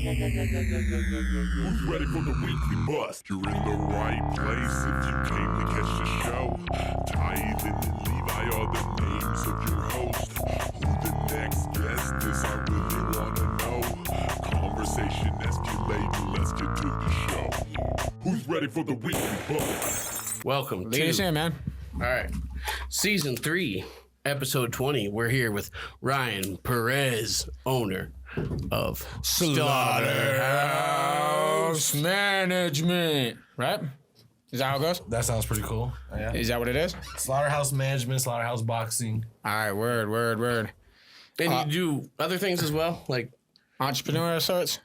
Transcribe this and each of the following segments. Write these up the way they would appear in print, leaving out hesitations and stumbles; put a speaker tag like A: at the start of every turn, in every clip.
A: Who's ready for the weekly bust? You're in the right place if you came to catch the show. Tithan and Levi are the names of your host. Who the next guest is, I really wanna know. Conversation escalating, let's get to the show. Who's ready for the weekly bust?
B: Welcome
C: Lead us in, man.
B: All right. Season 3, episode 20. We're here with Ryan Perez, owner of
C: Slaughterhouse Management. Right? Is that how it goes?
D: That sounds pretty cool. Yeah.
C: Is that what it is?
D: Slaughterhouse Management, Slaughterhouse Boxing.
C: All right, word.
B: And you do other things as well, like
C: Entrepreneur of sorts?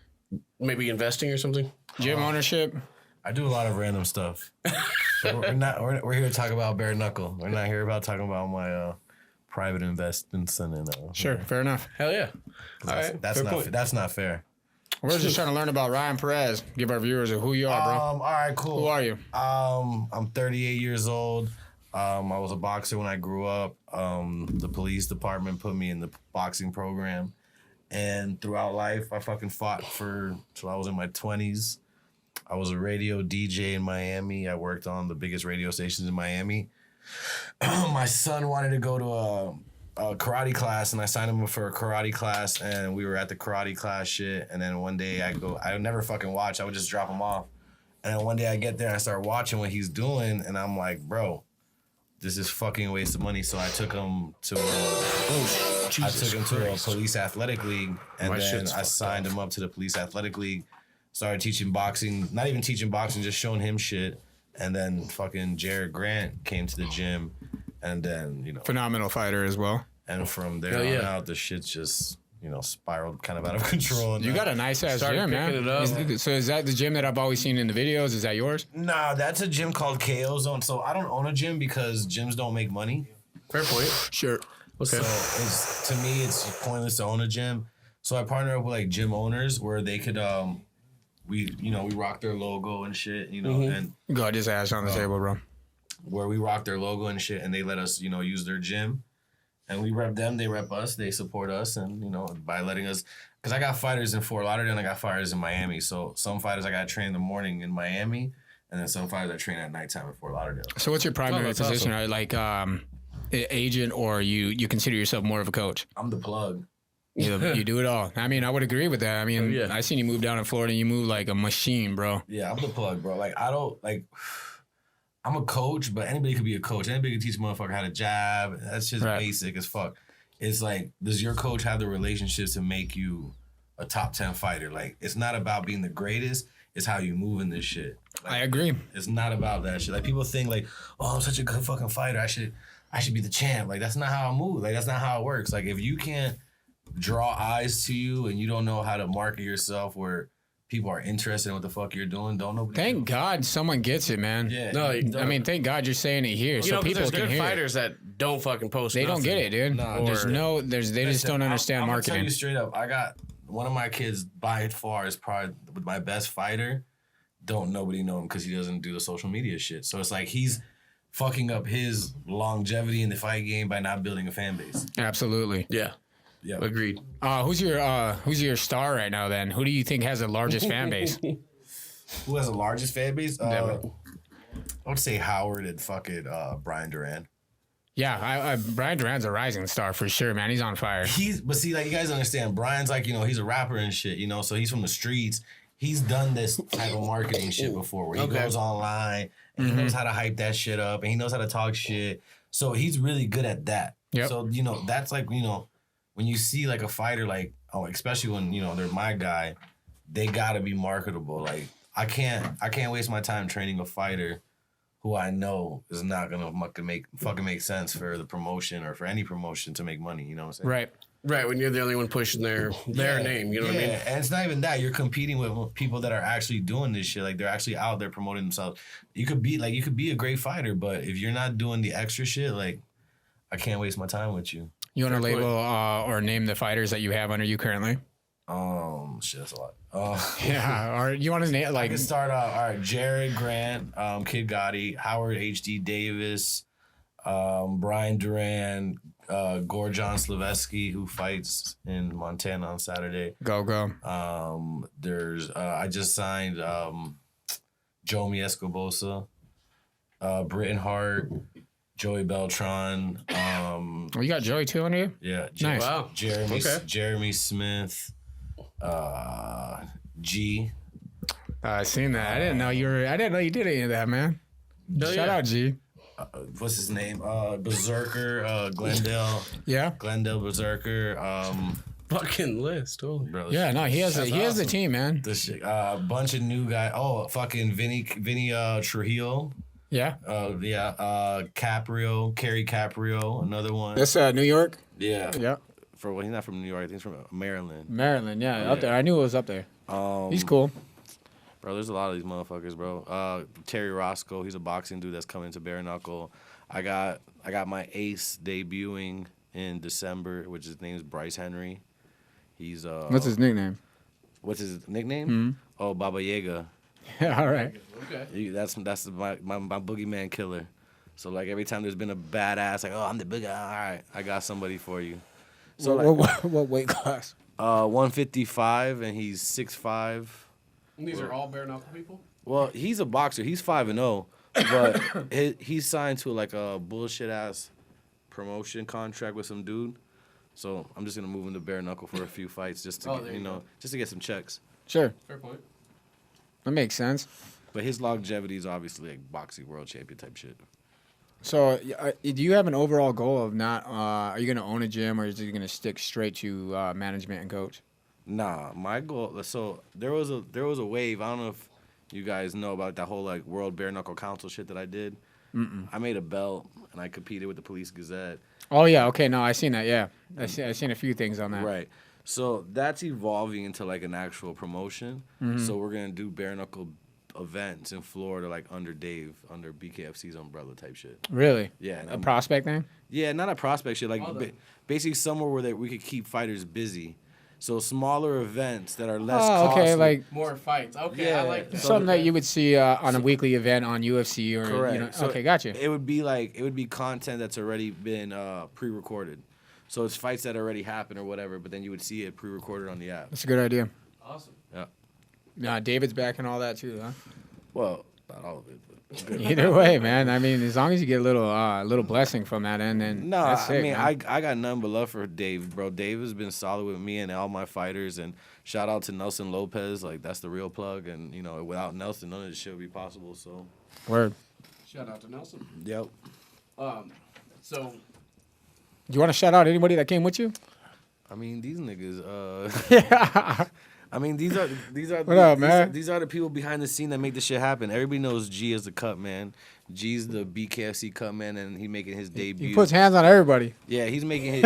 B: maybe investing or something?
C: Gym ownership?
D: I do a lot of random stuff. We're here to talk about bare knuckle. We're not here about talking about my private investments and
C: Sure, fair enough.
B: Hell yeah. All right.
D: That's not fair.
C: We're just trying to learn about Ryan Perez. Give our viewers who you are, bro.
D: All right, cool.
C: Who are you?
D: I'm 38 years old. I was a boxer when I grew up. The police department put me in the boxing program, and throughout life, I fucking fought till I was in my 20s. I was a radio DJ in Miami. I worked on the biggest radio stations in Miami. My son wanted to go to a karate class, and I signed him up for a karate class, and we were at the karate class shit. And then one day I would never fucking watch. I would just drop him off. And then one day I get there and I start watching what he's doing, and I'm like, bro, this is fucking a waste of money. So I took him to a police athletic league, and then I signed him up to the police athletic league. Started teaching boxing, not even teaching boxing, just showing him shit. And then fucking Jared Grant came to the gym, and then,
C: Phenomenal fighter as well.
D: And from there on out, the shit's just, spiraled kind of out of control. And
C: you got a nice ass gym, man. So is that the gym that I've always seen in the videos? Is that yours?
D: Nah, that's a gym called KO Zone. So I don't own a gym because gyms don't make money.
B: Fair point.
C: Sure.
D: Okay. So to me, it's pointless to own a gym. So I partner up with like gym owners where they could, we rock their logo and shit, and
C: got his ass on the table, bro.
D: Where we rock their logo and shit, and they let us, use their gym, and we rep them, they rep us, they support us, and by letting us, because I got fighters in Fort Lauderdale and I got fighters in Miami. So some fighters I got to train in the morning in Miami, and then some fighters I train at nighttime in Fort Lauderdale.
C: So what's your primary position? Awesome. Like agent, or you consider yourself more of a coach?
D: I'm the plug.
C: You do it all. I mean, I would agree with that. I mean, I seen you move down in Florida and you move like a machine, bro.
D: Yeah, I'm the plug, bro. Like, I'm a coach, but anybody could be a coach. Anybody can teach a motherfucker how to jab. That's just basic as fuck. It's like, does your coach have the relationships to make you a top 10 fighter? Like, it's not about being the greatest. It's how you move in this shit. Like,
C: I agree.
D: It's not about that shit. Like, people think like, oh, I'm such a good fucking fighter. I should be the champ. Like, that's not how I move. Like, that's not how it works. Like, if you can't draw eyes to you and you don't know how to market yourself where people are interested in what the fuck you're doing, Thank
C: God someone gets it, man.
D: Yeah.
C: No, I mean, thank God you're saying it here, so people
B: there's
C: can
B: good
C: hear
B: fighters that don't fucking post.
C: They
B: nothing.
C: don't get it, dude. They just don't understand marketing.
D: I'm gonna tell you straight up, I got one of my kids by far is probably my best fighter. Don't nobody know him because he doesn't do the social media shit. So it's like he's fucking up his longevity in the fight game by not building a fan base.
C: Absolutely.
B: Yeah.
D: Yeah,
B: agreed.
C: Who's your star right now? Then who do you think has the largest fan base?
D: Who has the largest fan base? I would say Howard and fucking Brian Duran.
C: Yeah, Brian Duran's a rising star for sure, man. He's on fire.
D: But see, like, you guys understand, Brian's like, he's a rapper and shit, so he's from the streets. He's done this type of marketing shit before, where he goes online and he knows how to hype that shit up and he knows how to talk shit. So he's really good at that.
C: Yep.
D: So that's like, when you see like a fighter, like, especially when, they're my guy, they gotta be marketable. Like, I can't waste my time training a fighter who I know is not gonna fucking make sense for the promotion or for any promotion to make money. You know what I'm saying?
B: Right. When you're the only one pushing their name, you know what I mean?
D: And it's not even that. You're competing with people that are actually doing this shit. Like, they're actually out there promoting themselves. You could be a great fighter, but if you're not doing the extra shit, like, I can't waste my time with you.
C: You want to label or name the fighters that you have under you currently?
D: Shit, that's a lot.
C: Yeah, or you want to name, like...
D: I can start off, all right, Jared Grant, Kid Gotti, Howard H.D. Davis, Brian Duran, Gorjon Slaveski, who fights in Montana on Saturday.
C: Go.
D: There's I just signed Joey Escobosa, Britton Hart, Joey Beltran.
C: You got Joey too on here?
D: Yeah,
C: Nice.
B: Wow.
D: Jeremy Smith, G.
C: I seen that. I didn't know you did any of that, man. Shout out, G.
D: What's his name? Berserker, Glendale.
C: Yeah.
D: Glendale Berserker.
B: Fucking list. Holy.
D: Bro,
C: Yeah, no, he has the team, man.
D: This shit, bunch of new guys. Oh, fucking Vinny Trujillo.
C: Yeah.
D: Caprio, Kerry Caprio, another one.
C: That's New York?
D: Yeah.
C: Yeah.
D: He's not from New York. I think he's from Maryland.
C: Maryland, yeah, up there. I knew it was up there. He's cool.
D: Bro, there's a lot of these motherfuckers, bro. Terry Roscoe, he's a boxing dude that's coming to bare knuckle. I got my ace debuting in December, which his name is Bryce Henry. He's
C: What's his nickname?
D: What's his nickname?
C: Mm-hmm.
D: Oh, Baba Yaga.
C: Yeah, all right.
B: Okay.
D: That's my boogeyman killer. So like every time there's been a badass, like, oh, I'm the big guy. All right, I got somebody for you. So
C: what weight class?
D: 155, and he's 6'5".
B: These are all bare knuckle people?
D: Well, he's a boxer. He's 5-0, but he's signed to like a bullshit ass promotion contract with some dude. So I'm just gonna move him to bare knuckle for a few fights, just to just to get some checks.
C: Sure.
B: Fair point.
C: That makes sense.
D: But his longevity is obviously like boxing world champion type shit.
C: So, do you have an overall goal of not? Are you gonna own a gym, or is you gonna stick straight to management and coach?
D: Nah, my goal. So there was a wave. I don't know if you guys know about that whole like World Bare Knuckle Council shit that I did. I made a belt and I competed with the Police Gazette.
C: Oh yeah, okay, no, I seen that. Yeah, I seen a few things on that.
D: Right. So that's evolving into like an actual promotion. So we're gonna do bare knuckle events in Florida, like under BKFC's umbrella type shit.
C: Really?
D: Yeah.
C: A prospect thing?
D: Yeah, not a prospect shit. Like basically somewhere where we could keep fighters busy. So smaller events that are less costly.
C: Okay, like
B: More fights. Okay,
D: Yeah.
B: I like that.
C: something that you would see on a weekly event on UFC or
D: Correct.
C: you know.
D: So
C: Okay, gotcha.
D: It would be content that's already been pre-recorded. So it's fights that already happened or whatever, but then you would see it pre-recorded on the app.
C: That's a good idea.
B: Awesome.
D: Yeah.
C: David's back and all that too, huh?
D: Well, not all of it, but good.
C: Either way, man. I mean, as long as you get a little blessing from that end, then
D: No,
C: that's sick,
D: I mean,
C: man.
D: I got nothing but love for Dave, bro. Dave has been solid with me and all my fighters, and shout out to Nelson Lopez. Like, that's the real plug, and, you know, without Nelson, none of this shit would be possible, so.
C: Word.
B: Shout out to Nelson.
D: Yep.
B: So
C: Do you want to shout out anybody that came with you?
D: I mean, these niggas,
C: Yeah.
D: I mean, these are
C: What up, man?
D: These are the people behind the scene that make this shit happen. Everybody knows G is the cut man. G's the BKFC cut man, and he making his debut.
C: He puts hands on everybody.
D: Yeah, he's making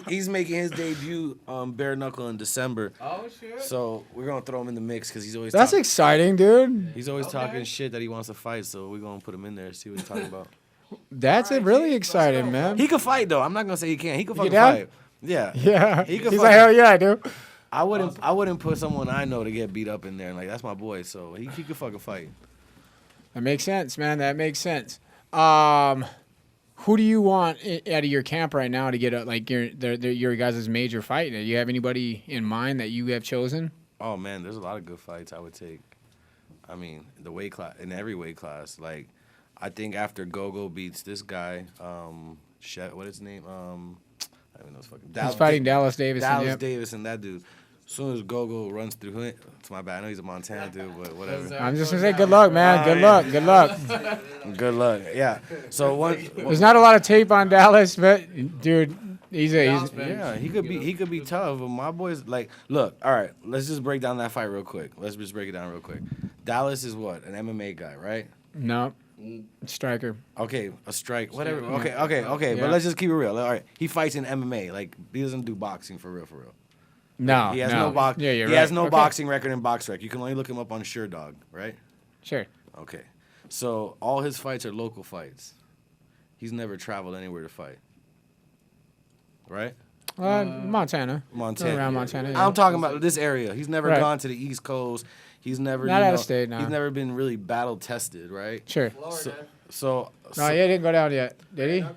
D: he's making his debut bare knuckle in December.
B: oh shit.
D: So we're gonna throw him in the mix because he's always
C: That's exciting, dude.
D: he's always
B: Okay.
D: talking shit that he wants to fight. So we're gonna put him in there, see what he's talking about.
C: That's
B: All right,
C: really
B: G,
C: exciting,
B: let's go,
C: man.
D: He could fight though. I'm not gonna say he can't. He could fucking
C: down?
D: fight. Yeah.
C: Yeah.
D: He
C: He's
D: could
C: like,
D: fucking-
C: hell yeah, I do.
D: I wouldn't put someone I know to get beat up in there. Like that's my boy. So he could fucking fight.
C: That makes sense, man. That makes sense. Who do you want out of your camp right now to get your guys' major fight? Do you have anybody in mind that you have chosen?
D: Oh man, there's a lot of good fights I would take. I mean, the weight class in every weight class. Like, I think after Gogo beats this guy, what is his name? I don't even know his fucking.
C: He's fighting Dallas Davis.
D: Dallas Davis and that dude. As soon as Gogo runs through it, it's my bad. I know he's a Montana dude, but whatever.
C: I'm just gonna say good luck, man. Good luck. Good luck.
D: Good luck. Yeah. So
C: There's not a lot of tape on Dallas, but dude, he's
D: yeah, he could be tough. But my boys like look. All right, let's just break down that fight real quick. Let's just break it down real quick. Dallas is what, an MMA guy, right?
C: no striker.
D: Okay, a strike, whatever.
C: Yeah.
D: Okay.
C: Yeah.
D: But let's just keep it real. All right, he fights in MMA. Like he doesn't do boxing for real.
C: No,
D: He has no box.
C: Yeah, you're
D: he
C: right.
D: has no
C: Okay.
D: boxing record in BoxRec. You can only look him up on SureDog, right?
C: Sure.
D: Okay. So all his fights are local fights. He's never traveled anywhere to fight. Right?
C: Montana.
D: Montana.
C: Around Montana. Yeah.
D: I'm talking about this area. He's never
C: Right.
D: gone to the East Coast. He's never
C: Not out of state, no.
D: He's never been really battle tested, right?
C: Sure.
D: So
C: No, he didn't go down yet, did he?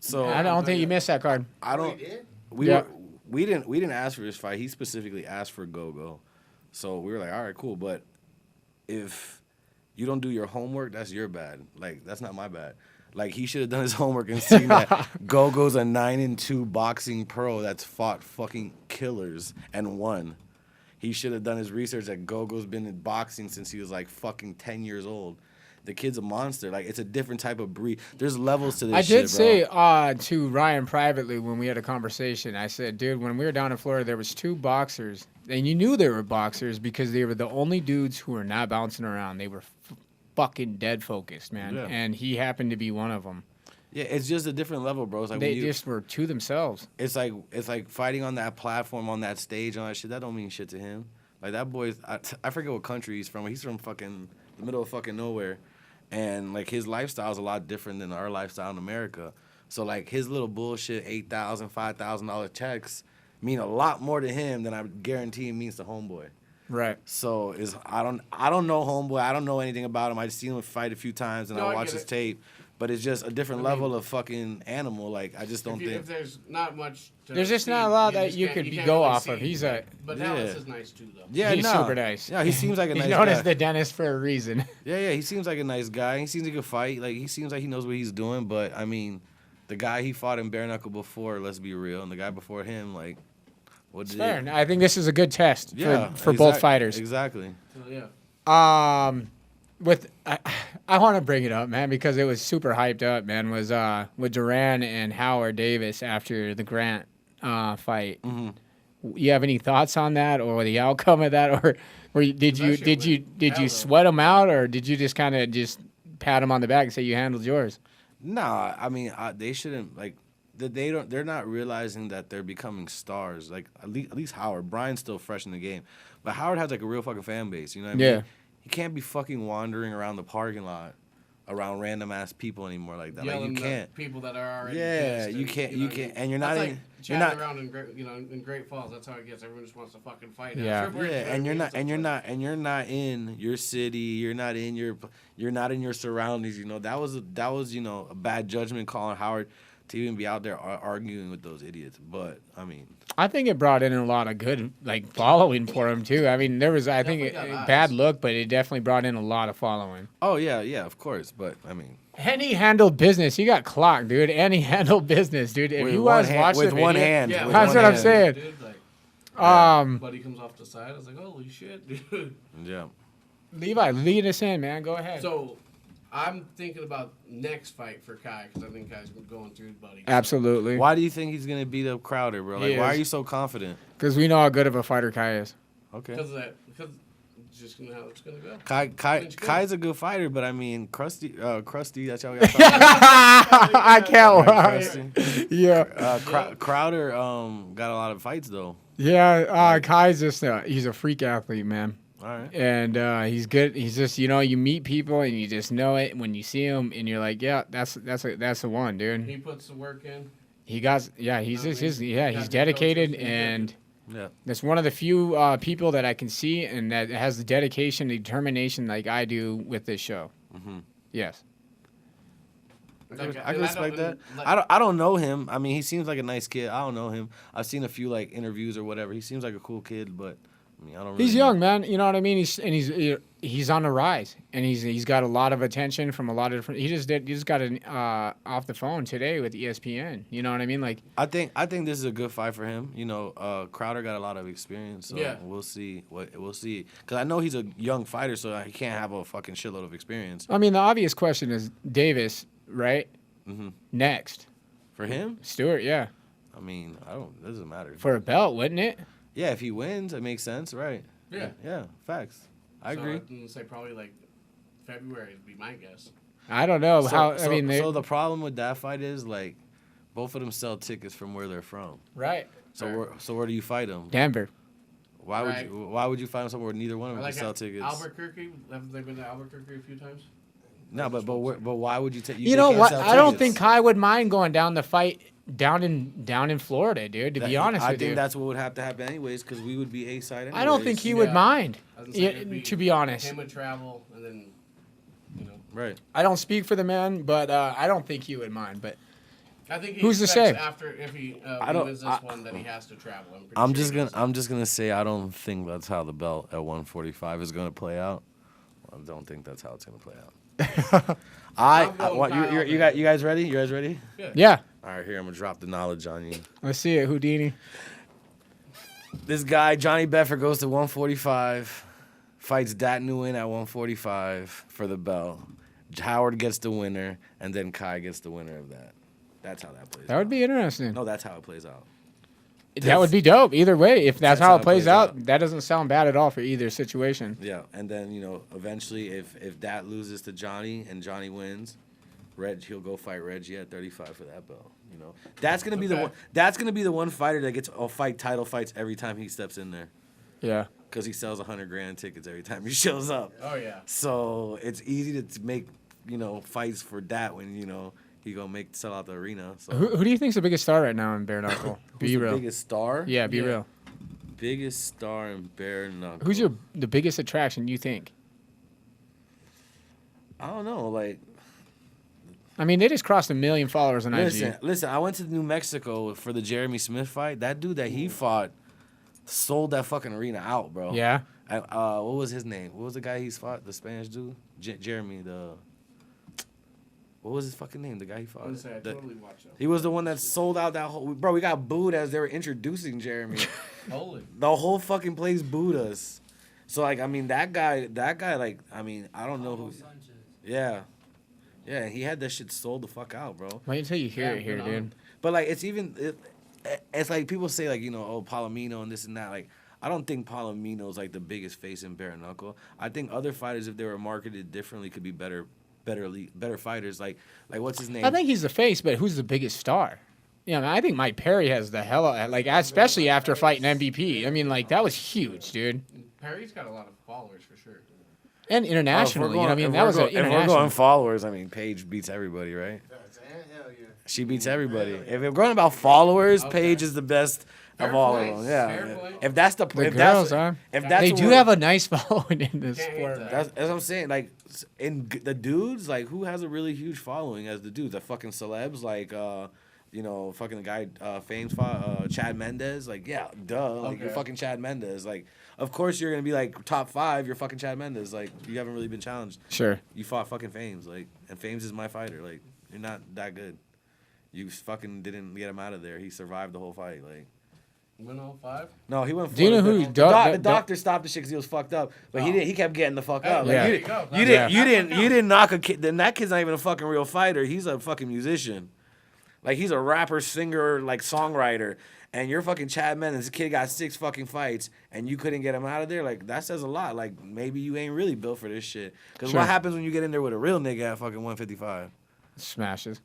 D: so
C: I don't think you missed that card.
D: I don't.
E: did?
D: We
C: Yeah.
D: we didn't ask for this fight. He specifically asked for Gogo. So we were like, all right, cool. But if you don't do your homework, that's your bad. Like, that's not my bad. Like, he should have done his homework and seen that Gogo's a 9-2 boxing pro that's fought fucking killers and won. He should have done his research that Gogo's been in boxing since he was like fucking 10 years old. The kid's a monster. Like, it's a different type of breed. There's levels to this shit, bro.
C: I did say to Ryan privately when we had a conversation, I said, dude, when we were down in Florida, there was 2 boxers. And you knew they were boxers because they were the only dudes who were not bouncing around. They were fucking dead focused, man.
D: Yeah.
C: And he happened to be one of them.
D: Yeah, it's just a different level, bro. It's like
C: They just were to themselves.
D: It's like fighting on that platform, on that stage, and all that shit. That don't mean shit to him. Like, that boy's, I forget what country he's from. He's from fucking the middle of fucking nowhere. And, like, his lifestyle is a lot different than our lifestyle in America. So, like, his little bullshit $8,000, $5,000 checks mean a lot more to him than I guarantee it means to homeboy.
C: Right.
D: So I don't know homeboy. I don't know anything about him. I just seen him fight a few times and I watch his tape. But it's just a different level of fucking animal. Like, I just don't think.
B: If there's not much.
C: There's just not a lot that you could go off of. He's a.
B: But Dallas is nice too, though.
D: Yeah,
C: he's super nice.
D: Yeah, he seems like a nice guy.
C: He's known as the dentist for a reason.
D: Yeah, he seems like a nice guy. He seems like he could fight. Like, he seems like he knows what he's doing. But I mean, the guy he fought in bare knuckle before, let's be real, and the guy before him, like, what did
C: fair. I think this is a good test for both fighters.
D: Exactly.
B: So, yeah.
C: I want to bring it up, man, because it was super hyped up, man. Was with Duran and Howard Davis after the Grant fight.
D: Mm-hmm.
C: You have any thoughts on that, or the outcome of that, or did you sweat them out, or did you just kind of just pat them on the back and say you handled yours?
D: Nah, I mean they shouldn't like. They're not realizing that they're becoming stars. Like at least Howard. Brian's still fresh in the game, but Howard has like a real fucking fan base. You know what I mean?
C: Yeah.
D: He can't be fucking wandering around the parking lot around random ass people anymore like that.
B: Yelling
D: like you can't.
B: People that are already.
D: Yeah,
B: pissed
D: you can't. You can't. And you're
B: that's
D: not
B: like
D: in.
B: Chatting
D: You're not
B: around in Great Falls. That's how it gets. Everyone just wants to fucking fight.
C: Yeah.
D: and you're not in your city. You're not in your surroundings. You know that was a bad judgment calling Howard to even be out there arguing with those idiots. But I mean,
C: I think it brought in a lot of good like following for him too. I mean, there was a bad look, but it definitely brought in a lot of following.
D: Oh yeah, of course. But I mean,
C: and he handled business. He got clocked, dude. And he handled business, dude. If you guys watch the video,
D: one hand,
B: yeah,
C: that's what I'm saying.
B: Dude, like, buddy comes off the side. I was like, holy shit, dude.
D: Yeah.
C: Levi, lead us in, man. Go ahead.
B: So, I'm thinking about next fight for Kai because I think Kai's going through, buddy.
C: Absolutely.
D: Why do you think he's gonna beat up Crowder, bro? Like, why are you so confident?
C: Because we know how good of a fighter Kai is.
D: Okay.
B: Because of that. Because it's just how it's gonna go.
D: Kai's a good fighter, but I mean, Krusty, that's how we got.
C: I can't
D: Krusty.
C: Yeah.
D: Crowder got a lot of fights though.
C: Yeah. Kai's just he's a freak athlete, man.
D: All right.
C: And he's good. He's just you meet people and you just know it when you see him and you're like, yeah, that's the one, dude.
B: He puts the work in.
C: He's dedicated and.
D: Yeah,
C: that's one of the few people that I can see and that has the dedication, the determination like I do with this show.
D: Mm-hmm.
C: Yes.
D: I can respect that. I don't know him. I mean, he seems like a nice kid. I don't know him. I've seen a few like interviews or whatever. He seems like a cool kid, but I mean, I don't. Really
C: He's
D: know.
C: young, man. You know what I mean? He's on the rise, and he's got a lot of attention from a lot of different. He just got an off the phone today with ESPN. You know what I mean? Like
D: I think this is a good fight for him. You know, Crowder got a lot of experience, so we'll see. Because I know he's a young fighter, so he can't have a fucking shitload of experience.
C: I mean, the obvious question is Davis, right?
D: Mm-hmm.
C: Next
D: for him,
C: Stewart. Yeah.
D: I mean, it doesn't matter
C: for a belt, wouldn't it?
D: Yeah, if he wins, it makes sense, right? Yeah, facts. I agree.
B: I would say probably like February would be my guess.
C: I don't know
D: so the problem with that fight is like both of them sell tickets from where they're from.
C: Right.
D: So where do you fight them?
C: Denver.
D: Why would you fight them somewhere where neither one of them can sell tickets?
B: Albuquerque. Haven't they been to Albuquerque a few times?
D: No, but why would you take?
C: You know what? I don't think Kai would mind going down the fight down in Florida, dude. To be honest with you,
D: I think that's what would have to happen anyways, because we would be A side.
C: I don't think he would mind. To be honest,
B: him would travel and then,
D: Right.
C: I don't speak for the man, but I don't think he would mind. But
B: I think he
C: Who's to
B: expects
C: say?
B: after if he
D: don't-
B: wins this one, then he has to travel.
D: I'm just gonna say I don't think that's how the belt at 145 is gonna play out. I don't think that's how it's gonna play out. You guys ready? You guys ready?
C: Yeah.
D: All right, here I'm gonna drop the knowledge on you.
C: Let's see it, Houdini.
D: This guy Johnny Bedford goes to 145, fights Dat Nguyen at 145 for the belt. Howard gets the winner, and then Kai gets the winner of that. That's how that plays.
C: That would be interesting.
D: No, that's how it plays out.
C: That would be dope. Either way, if that's
D: That's
C: how it plays out, that doesn't sound bad at all for either situation.
D: Yeah, and then eventually, if Dat loses to Johnny and Johnny wins, he'll go fight Reggie at 35 for that belt. That's gonna be the one. That's gonna be the one fighter that gets title fights every time he steps in there.
C: Yeah.
D: Because he sells $100,000 tickets every time he shows up.
B: Oh yeah.
D: So it's easy to make fights for Dat when he gonna sell out the arena. So
C: Who do you think's the biggest star right now in bare knuckle? Be
D: who's
C: real.
D: the biggest star?
C: Yeah, be real.
D: Biggest star in bare knuckle.
C: Who's the biggest attraction you think?
D: I don't know. Like,
C: I mean, they just crossed 1 million followers on IG.
D: listen. I went to New Mexico for the Jeremy Smith fight. That dude that he fought sold that fucking arena out, bro.
C: Yeah.
D: What was his name? What was the guy he's fought? The Spanish dude, Jeremy. What was his fucking name? The guy he fought.
B: I totally watched that.
D: He was the one that sold out that whole. Bro, we got booed as they were introducing Jeremy.
B: Holy.
D: The whole fucking place booed us. So like, I mean, that guy, like, I mean, I don't know who. Yeah, he had that shit sold the fuck out, bro.
C: Wait until you hear it here, dude.
D: But like, it's like people say like, Palomino and this and that. Like, I don't think Palomino's like the biggest face in bare knuckle. I think other fighters, if they were marketed differently, could be better fighters. Like what's his name?
C: I think he's the face, but who's the biggest star? I think Mike Perry has the especially after fighting MVP. I mean, like, that was huge, dude.
B: Perry's got a lot of followers for sure.
C: And internationally,
D: If we're
C: international.
D: going followers, I mean, Paige beats everybody, right?
E: Hell yeah.
D: She beats everybody. If we're going about followers, Paige is the best of all of them.
B: Fair
D: Yeah.
B: play.
D: If that's the
C: The
D: if
C: girls,
D: that's,
C: huh?
D: if that's
C: They
D: what
C: do
D: we're-
C: have a nice following in this
B: Can't hate
C: sport.
B: that.
D: That's what I'm saying. Like, the dudes, like, who has a really huge following as the dudes? The fucking celebs, like, fucking the guy, Chad Mendez. Like, yeah, duh. Like, you're fucking Chad Mendez. Like, of course you're going to be, like, top 5. You're fucking Chad Mendez. Like, you haven't really been challenged.
C: Sure.
D: You fought fucking Fames. Like, and Fames is my fighter. Like, you're not that good. You fucking didn't get him out of there. He survived the whole fight. Like,
B: Win all 5?
D: no, he went.
C: Do you know who?
D: The doctor stopped the shit because he was fucked up, but he kept getting the fuck up. Like,
C: Yeah.
D: you didn't knock a kid. Then that kid's not even a fucking real fighter. He's a fucking musician. Like, he's a rapper, singer, like, songwriter. And you're fucking Chad Mendez. This kid got 6 fucking fights, and you couldn't get him out of there. Like, that says a lot. Like, maybe you ain't really built for this shit. Because
C: Sure.
D: what happens when you get in there with a real nigga at fucking 155?
C: Smashes.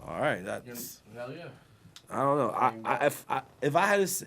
D: All right, that's.
B: Hell yeah.
D: I don't know. If I had to,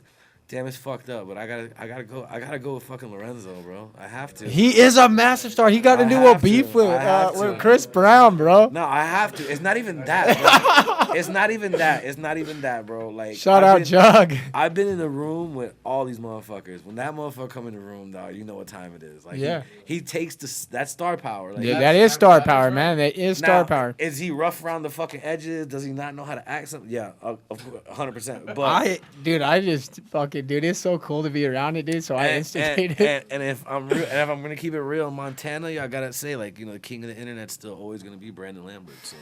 D: damn, it's fucked up. But I gotta go with fucking Lorenzo, bro. I have to.
C: He is a massive star. He got
D: I
C: into a
D: have
C: beef
D: to. I have
C: with
D: to.
C: Chris Brown, bro.
D: No, I have to. It's not even that, bro. It's not even that, bro. Like,
C: Shout out Jug.
D: I've been in the room with all these motherfuckers. When that motherfucker come in the room, dog, you know what time it is. Like,
C: Yeah.
D: he takes that star power. Like,
C: Yeah, that is star power, man. That is
D: now,
C: star power.
D: Is he rough around the fucking edges? Does he not know how to act something? Yeah, 100%. But
C: Dude, it's so cool to be around it, dude. So I instigated it.
D: and if I'm gonna keep it real, Montana, y'all gotta say, like, the king of the internet's still always gonna be Brandon Lambert. So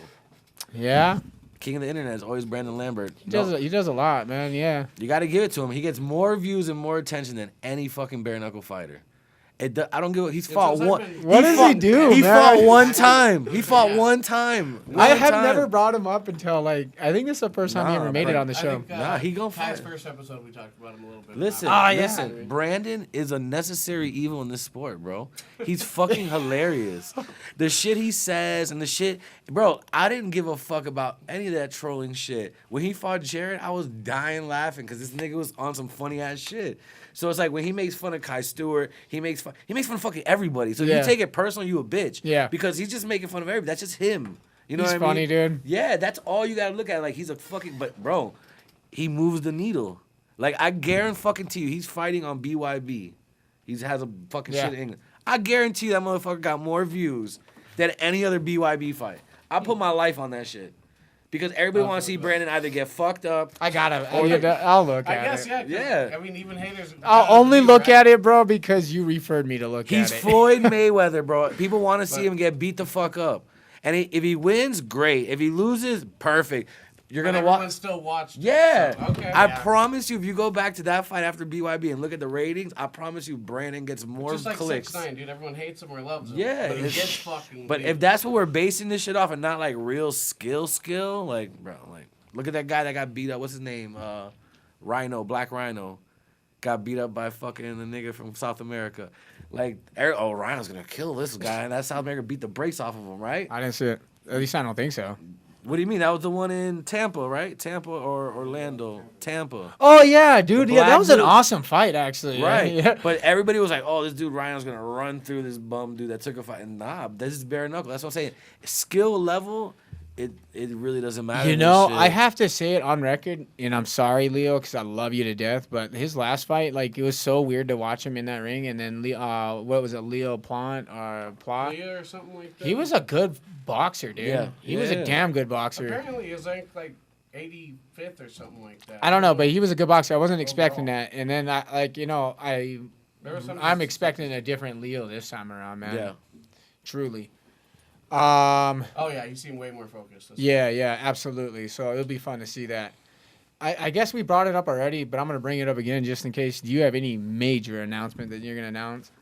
C: Yeah,
D: king of the internet is always Brandon Lambert.
C: he does a lot, man. Yeah.
D: You gotta give it to him. He gets more views and more attention than any fucking bare knuckle fighter. I don't give. He's fought
B: since I've
D: one.
B: been-
C: What does he do,
D: He
C: man?
D: fought one time. He fought one time.
C: I
D: One
C: have
D: time.
C: never brought him up until I think this is the first time he
D: Nah,
C: ever made it
D: bro.
C: on the
B: I
C: show.
B: think,
D: Nah, he gonna
B: Ty's
D: fight.
B: first episode, we talked about him a little bit.
D: Listen,
C: Ah, yeah.
D: listen. Brandon is a necessary evil in this sport, bro. He's fucking hilarious. The shit he says and the shit, bro. I didn't give a fuck about any of that trolling shit. When he fought Jared, I was dying laughing because this nigga was on some funny ass shit. So it's like when he makes fun of Kai Stewart, he makes fun of fucking everybody. So
C: Yeah.
D: you take it personal, you a bitch.
C: Yeah.
D: Because he's just making fun of everybody. That's just him. You know
C: He's
D: what I mean?
C: funny, dude.
D: Yeah, that's all you gotta look at. Like, he's a fucking, but bro, he moves the needle. Like, I guarantee you, he's fighting on BYB. He has a fucking
C: Yeah.
D: shit in England. I guarantee you that motherfucker got more views than any other BYB fight. I put my life on that shit.
E: Because everybody wants to see Brandon either get fucked up.
C: I'll look
B: I
C: at
B: guess,
C: it.
B: yeah. 'Cause,
E: Yeah.
B: I mean, even haters.
C: I'll only look at it, bro, because you referred me to look at it.
E: He's Floyd Mayweather, bro. People want to see him get beat the fuck up. And if he wins, great. If he loses, perfect. You're going to
B: Everyone
E: watch.
B: still watched.
E: Yeah.
B: So, okay.
E: I promise you, if you go back to that fight after BYB and look at the ratings, I promise you Brandon gets more
B: Just like
E: clicks.
B: 6ix9ine, dude. Everyone hates him or loves him.
E: Yeah,
B: But he
E: it's-
B: gets fucking.
E: But
B: beat.
E: if that's what we're basing this shit off and not like real skill, like, bro, like, look at that guy that got beat up. What's his name? Rhino, Black Rhino. Got beat up by fucking the nigga from South America. Like, Rhino's gonna kill this guy. And that South America beat the brakes off of him, right?
C: I didn't see it. At least I don't think so.
E: What do you mean? That was the one in Tampa, right? Tampa or Orlando? Tampa.
C: Oh, yeah, dude.
E: The
C: Yeah, that
E: black
C: was an
E: dude.
C: awesome fight, actually.
E: Right.
C: Yeah.
E: But everybody was like, oh, this dude Rhino's going to run through this bum dude that took a fight. And nah, this is bare knuckle. That's what I'm saying. Skill level, it really doesn't matter.
C: You
E: in
C: know,
E: this
C: I
E: shit.
C: have to say it on record, and I'm sorry, Leo, because I love you to death, but his last fight, like, it was so weird to watch him in that ring, and then, what was it, Leo Plant,
B: Leah or something like that.
C: he was a good boxer, dude.
E: Yeah.
C: He was a
E: Yeah.
C: damn good boxer.
B: Apparently, he was ranked like 85th or something like that.
C: I don't know, but he was a good boxer. I wasn't expecting
B: Overall.
C: that, and then,
B: There was some
C: I'm expecting a different Leo this time around, man.
E: Yeah.
C: Truly.
B: Oh yeah, you seem way more focused.
C: Yeah, absolutely. So it'll be fun to see that. I guess we brought it up already, but I'm going to bring it up again just in case. Do you have any major announcement that you're going to announce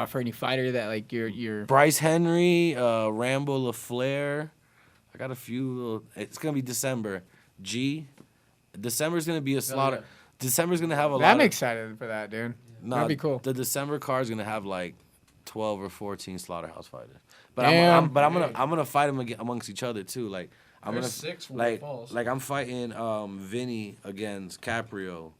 C: for any fighter that, like, you're...
E: Bryce Henry, Rambo LaFleur. I got a few little... It's going to be December. December's going to be a slaughter.
B: yeah.
E: December's going to have a lot
C: I'm
E: of...
C: excited for that, dude.
E: Nah,
C: That'd be cool.
E: The December card's going to have, like, 12 or 14 slaughterhouse fighters. But
C: Damn.
E: I'm gonna fight them amongst each other too. Like I'm
B: There's
E: gonna
B: 6 from
E: like
B: Falls.
E: like I'm fighting Vinny against Caprio.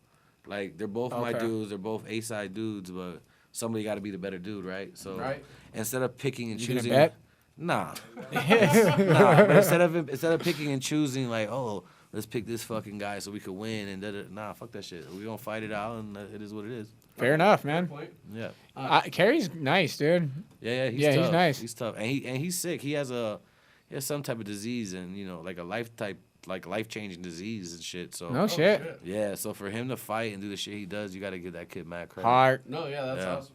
E: Like they're both my
C: Okay.
E: dudes. They're both A-side dudes, but somebody got to be the better dude, right? So
B: Right.
E: instead of picking and
C: You gonna
E: choosing,
C: bet?
E: nah. But instead of picking and choosing, like, oh, let's pick this fucking guy so we could win and nah, fuck that shit. We gonna fight it out and it is what it is.
C: Fair enough, man.
B: Point.
E: Yeah.
C: Carrie's nice, dude.
E: Yeah,
C: Yeah,
E: tough.
C: he's nice.
E: He's tough, and he's sick. He has some type of disease, and like a life changing disease and shit. So
C: No shit.
E: yeah, so for him to fight and do the shit he does, you got to give that kid mad credit.
C: Heart.
B: No, yeah, that's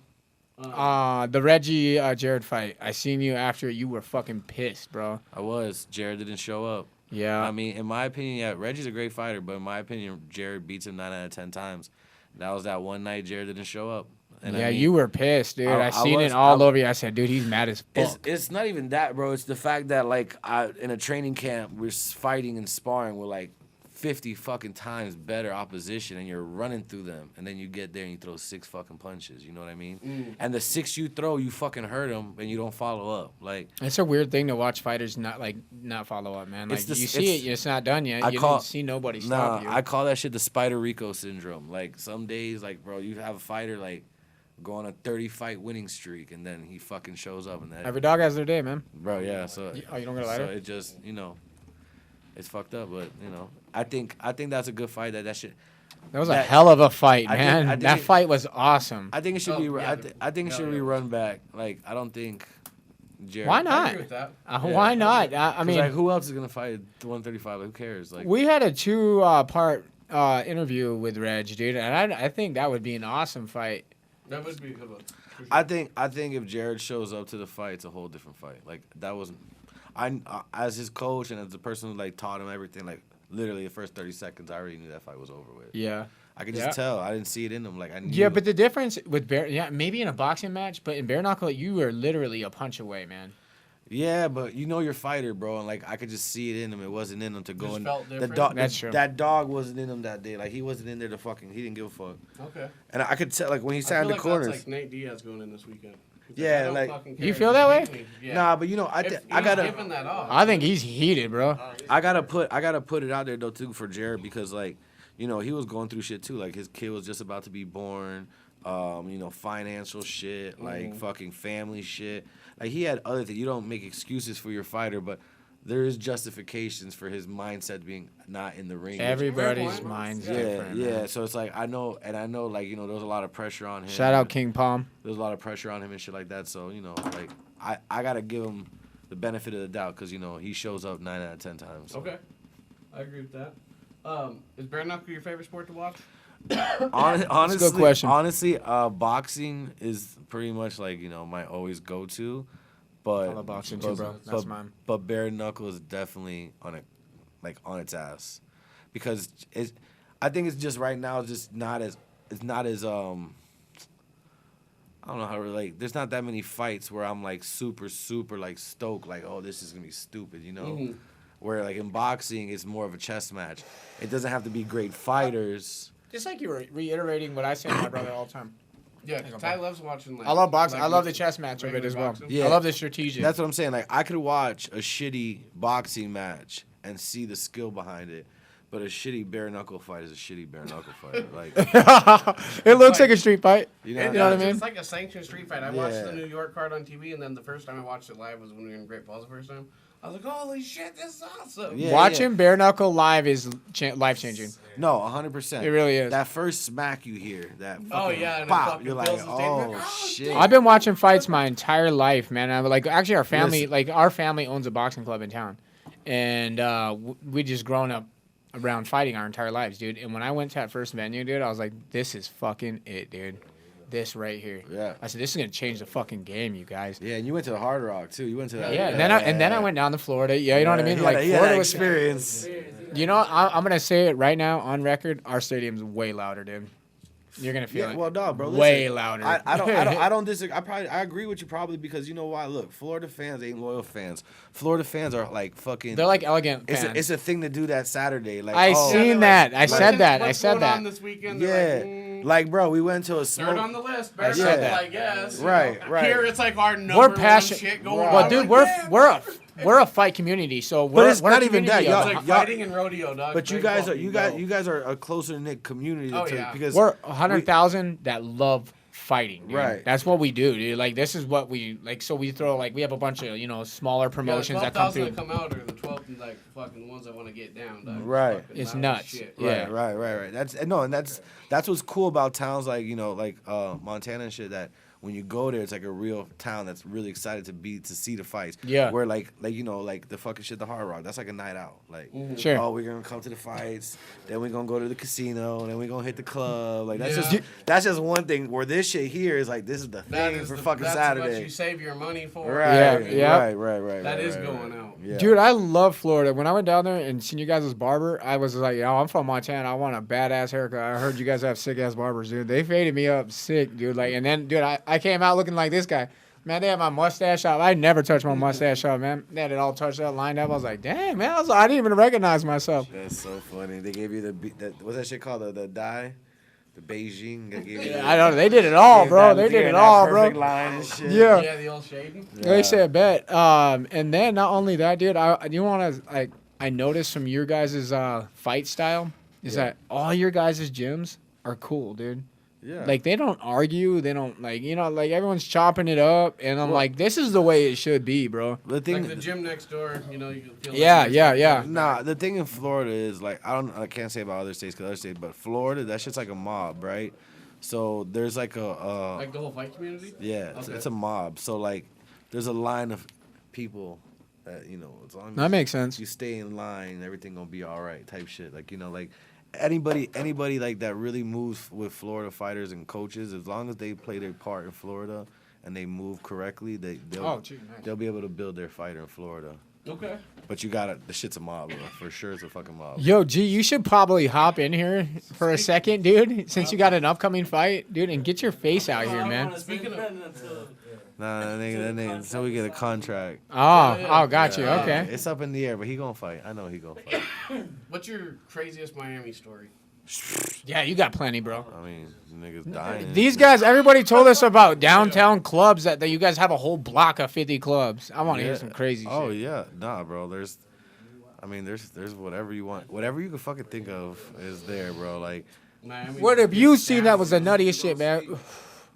E: Yeah.
B: awesome.
C: The Reggie Jared fight. I seen you after. You were fucking pissed, bro.
E: I was. Jared didn't show up.
C: Yeah.
E: I mean, in my opinion, yeah, Reggie's a great fighter, but in my opinion, Jared beats him 9 out of 10 times. That was that one night Jared didn't show up. And
C: yeah,
E: I mean,
C: you were pissed, dude. I seen
E: was-
C: it all over you. I said, dude, he's mad as fuck.
E: It's not even that, bro. It's the fact that, like, in a training camp, we're fighting and sparring with, like, 50 fucking times better opposition, and you're running through them, and then you get there and you throw 6 fucking punches. You know what I mean? And the 6 you throw, you fucking hurt them, and you don't follow up. Like,
C: It's a weird thing to watch fighters not follow up, man. Like
E: It's the-
C: you see
E: it's-
C: it's not done yet.
E: I
C: You
E: call-
C: don't see nobody
E: nah,
C: stop you.
E: I call that shit the Spider Rico syndrome. Like, some days, like, bro, you have a fighter, like, go on a 30-fight winning streak, and then he fucking shows up, and that,
C: Every dog has their day, man.
E: bro, yeah. So,
C: Oh, you don't got a
E: so
C: lighter?
E: it just, it's fucked up. But I think that's a good fight. That shit.
C: That was a
E: That-
C: hell of a fight,
E: I think-
C: man.
E: I think
C: That
E: it-
C: fight was awesome.
E: I think it should
B: Oh,
E: be.
B: yeah,
E: I think it should be
B: yeah.
E: run back. Like, I don't think Jared.
C: Why
B: I
C: not?
B: agree with that.
C: Why not? I
E: 'Cause,
C: mean,
E: like, who else is gonna fight at 135? Like, who cares? Like,
C: we had a 2 part interview with Reg, dude, and I think that would be an awesome fight.
B: That would be a good one. for sure.
E: I think if Jared shows up to the fight, it's a whole different fight. Like, that wasn't. As his coach and as the person who, like, taught him everything, like, literally the first 30 seconds, I already knew that fight was over with.
C: Yeah.
E: I could just tell. I didn't see it in him. Like, I knew.
C: Yeah, but the difference with maybe in a boxing match, but in bare knuckle, you were literally a punch away, man.
E: Yeah, but you know your fighter, bro, and, like, I could just see it in him. It wasn't in him to go
B: Just
E: in.
B: felt
E: The
B: different?
E: dog,
C: That's true.
E: That dog wasn't in him that day. Like, he wasn't in there to fucking. He didn't give a fuck.
B: Okay.
E: And I could tell, like, when he
B: I
E: sat in
B: feel
E: the
B: like
E: corners.
B: that's like Nate Diaz going in this weekend. He's
E: Yeah,
B: I don't
E: like-
B: fucking
C: You
B: care.
C: feel
B: Just
C: that
B: beat
C: way?
B: me. Yeah.
E: Nah, but
B: If
E: I
B: he's
E: gotta
B: giving that off.
C: I think he's heated, bro.
E: I gotta put it out there though too for Jared because, like, he was going through shit too. Like, his kid was just about to be born. Financial shit, like fucking family shit. Like, he had other things. You don't make excuses for your fighter, but there is justifications for his mindset being not in the ring.
C: Everybody's
B: point.
C: mind's
E: Yeah,
C: different.
E: yeah.
C: man.
E: So it's like I know, like, there was a lot of pressure on him.
C: Shout out King Palm.
E: There was a lot of pressure on him and shit like that. So like I gotta give him the benefit of the doubt because he shows up 9 out of 10 times. So.
B: Okay. I agree with that. Is bare knuckle your favorite sport to watch?
E: Honestly,
C: good question.
E: Honestly, boxing is pretty much like my always go to, but
C: I love boxing too, bro. That's mine.
E: But bare knuckle is definitely on its ass, because I think it's just right now it's not as I don't know how to relate. There's not that many fights where I'm like super like stoked, like, oh, this is gonna be stupid,
B: Mm-hmm.
E: Where like in boxing it's more of a chess match. It doesn't have to be great fighters.
C: Just like you were reiterating what I say to my brother all the time.
B: Yeah, Ty loves watching. Like,
C: I love boxing.
B: like
C: I love the chess match of it
B: regular
C: as well.
B: boxing.
E: Yeah.
C: I love the strategic.
E: That's what I'm saying. Like I could watch a shitty boxing match and see the skill behind it, but a shitty bare knuckle fight is a shitty bare knuckle fight. Like
C: it looks like a street fight.
E: You know
C: You know what I mean?
B: It's like a sanctioned street fight. I watched
E: Yeah.
B: the New York card on TV, and then the first time I watched it live was when we were in Great Falls the first time. I was like, holy shit, this is awesome.
E: Yeah.
C: Watching bare knuckle live is life changing.
E: no, 100%.
C: It really is.
E: That first smack you hear, that
B: Oh,
E: fucking
B: yeah, and it
E: pop,
B: fucking
E: you're like,
B: fills the stadium.
E: oh
B: Like, oh,
E: shit.
C: I've been watching fights my entire life, man. I'm like, actually, our family,
E: Listen.
C: like our family owns a boxing club in town, and we just grown up around fighting our entire lives, dude. And when I went to that first venue, dude, I was like, this is fucking it, dude. This right here.
E: Yeah.
C: I said, this is gonna change the fucking game, you guys.
E: Yeah, and you went to the Hard Rock too. You went to that.
C: Yeah, and then I went down to Florida. Yeah, you know what I mean? Like
E: yeah,
C: Florida
E: that
C: was.
E: experience.
C: You know, I'm gonna say it right now on record. Our stadium's way louder, dude. You're gonna feel
E: Yeah,
C: it.
E: well, no, bro.
C: Way
E: listen,
C: louder.
E: I don't disagree. I agree with you probably because you know why? Look, Florida fans ain't loyal fans. Florida fans are like fucking.
C: They're like elegant fans.
E: It's a thing to do that Saturday. Like
C: I
E: oh,
C: seen that. I said that. I
B: What's
C: said
B: going
C: that.
B: on this weekend?
E: Yeah,
B: They're
E: like bro, we went to a
B: third on
E: smoke.
B: the list. Better
C: said
B: knuckle,
C: that.
B: I guess.
E: Right.
B: Here it's like our number
C: We're
B: one
C: passionate.
B: shit going
E: Right.
B: on.
C: Well, dude, we're a fight community, so we're
E: it's
C: we're
E: not
C: a
E: even that,
C: community
E: y'all-
C: of-
B: It's like
E: y'all-
B: fighting and rodeo, dog.
E: But you guys are a closer knit community.
B: Oh, yeah.
E: Because
C: We're 100,000 that love fighting, dude.
E: Right.
C: That's what we do, dude. Like this is what we like. So we throw we have a bunch of smaller promotions that come through.
B: that come out are the 12th and like fucking ones that want to get down, dog.
E: Right.
B: Fucking
C: It's
B: loud as
C: nuts.
B: shit.
C: Yeah.
E: Right. That's what's cool about towns like Montana and shit. That when you go there, it's like a real town that's really excited to see the fights.
C: Yeah.
E: Where like the fucking shit, the Hard Rock. That's like a night out. Like
C: Sure.
E: oh, we're gonna come to the fights, then we're gonna go to the casino, and then we're gonna hit the club. Like that's
B: Yeah.
E: that's just one thing. Where this shit here is like this is the
B: That
E: thing
B: is
E: for
B: the-
E: fucking
B: that's
E: Saturday.
B: what you save your money for.
E: Right.
C: Yeah.
E: Right.
B: That is
E: right,
B: going
E: right.
B: out.
E: Yeah.
C: Dude, I love Florida. When I went down there and seen you guys as barber, I was like, I'm from Montana. I want a badass haircut. I heard you guys have sick ass barbers, dude. They faded me up sick, dude. Like, and then, dude, I came out looking like this guy. Man, they had my mustache up. I never touched my mustache up, man. They had it all touched up, lined up. I was like, dang, man. I didn't even recognize myself.
E: That's so funny. They gave you what's that shit called? The dye? The Beijing? They gave you
C: I don't know. They did it all, bro. They did it all, bro.
E: Line and shit.
C: Yeah.
B: Yeah, the old shading.
C: They said bet. And then not only that, dude, I noticed from your guys' fight style is that all your guys' gyms are cool, dude.
E: Yeah.
C: Like they don't argue, they don't like everyone's chopping it up, and I'm like, this is the way it should be, bro.
E: the thing.
B: Like the gym next door, you can feel
C: Yeah.
E: Nah, the thing in Florida is like I can't say about other states because other states, but Florida that shit's like a mob, right? So there's like
B: Like the whole fight community?
E: yeah,
B: Okay.
E: it's a mob. So like there's a line of people that as long as
C: That makes sense.
E: you stay in line, everything gonna be all right type shit. Like like anybody like that really moves with Florida fighters and coaches, as long as they play their part in Florida and they move correctly, they'll they'll be able to build their fighter in Florida.
B: Okay.
E: But the shit's a mob, bro. For sure it's a fucking mob.
C: Yo, G, you should probably hop in here for a second, dude, since you got an upcoming fight, dude, and get your face out here, man.
B: Speaking of,
E: Nah, that nigga, until we get a contract.
C: Oh, got you. Okay.
E: It's up in the air, but he gonna fight. I know he gonna fight.
B: what's your craziest Miami story?
C: Yeah, you got plenty, bro.
E: I mean, niggas dying.
C: These guys, everybody told us about downtown clubs that you guys have a whole block of 50 clubs. I want to hear some crazy
E: Oh
C: shit.
E: yeah, nah, bro. There's whatever you want, whatever you can fucking think of is there, bro. Like,
B: Miami.
C: What have you seen that was the nuttiest shit, man?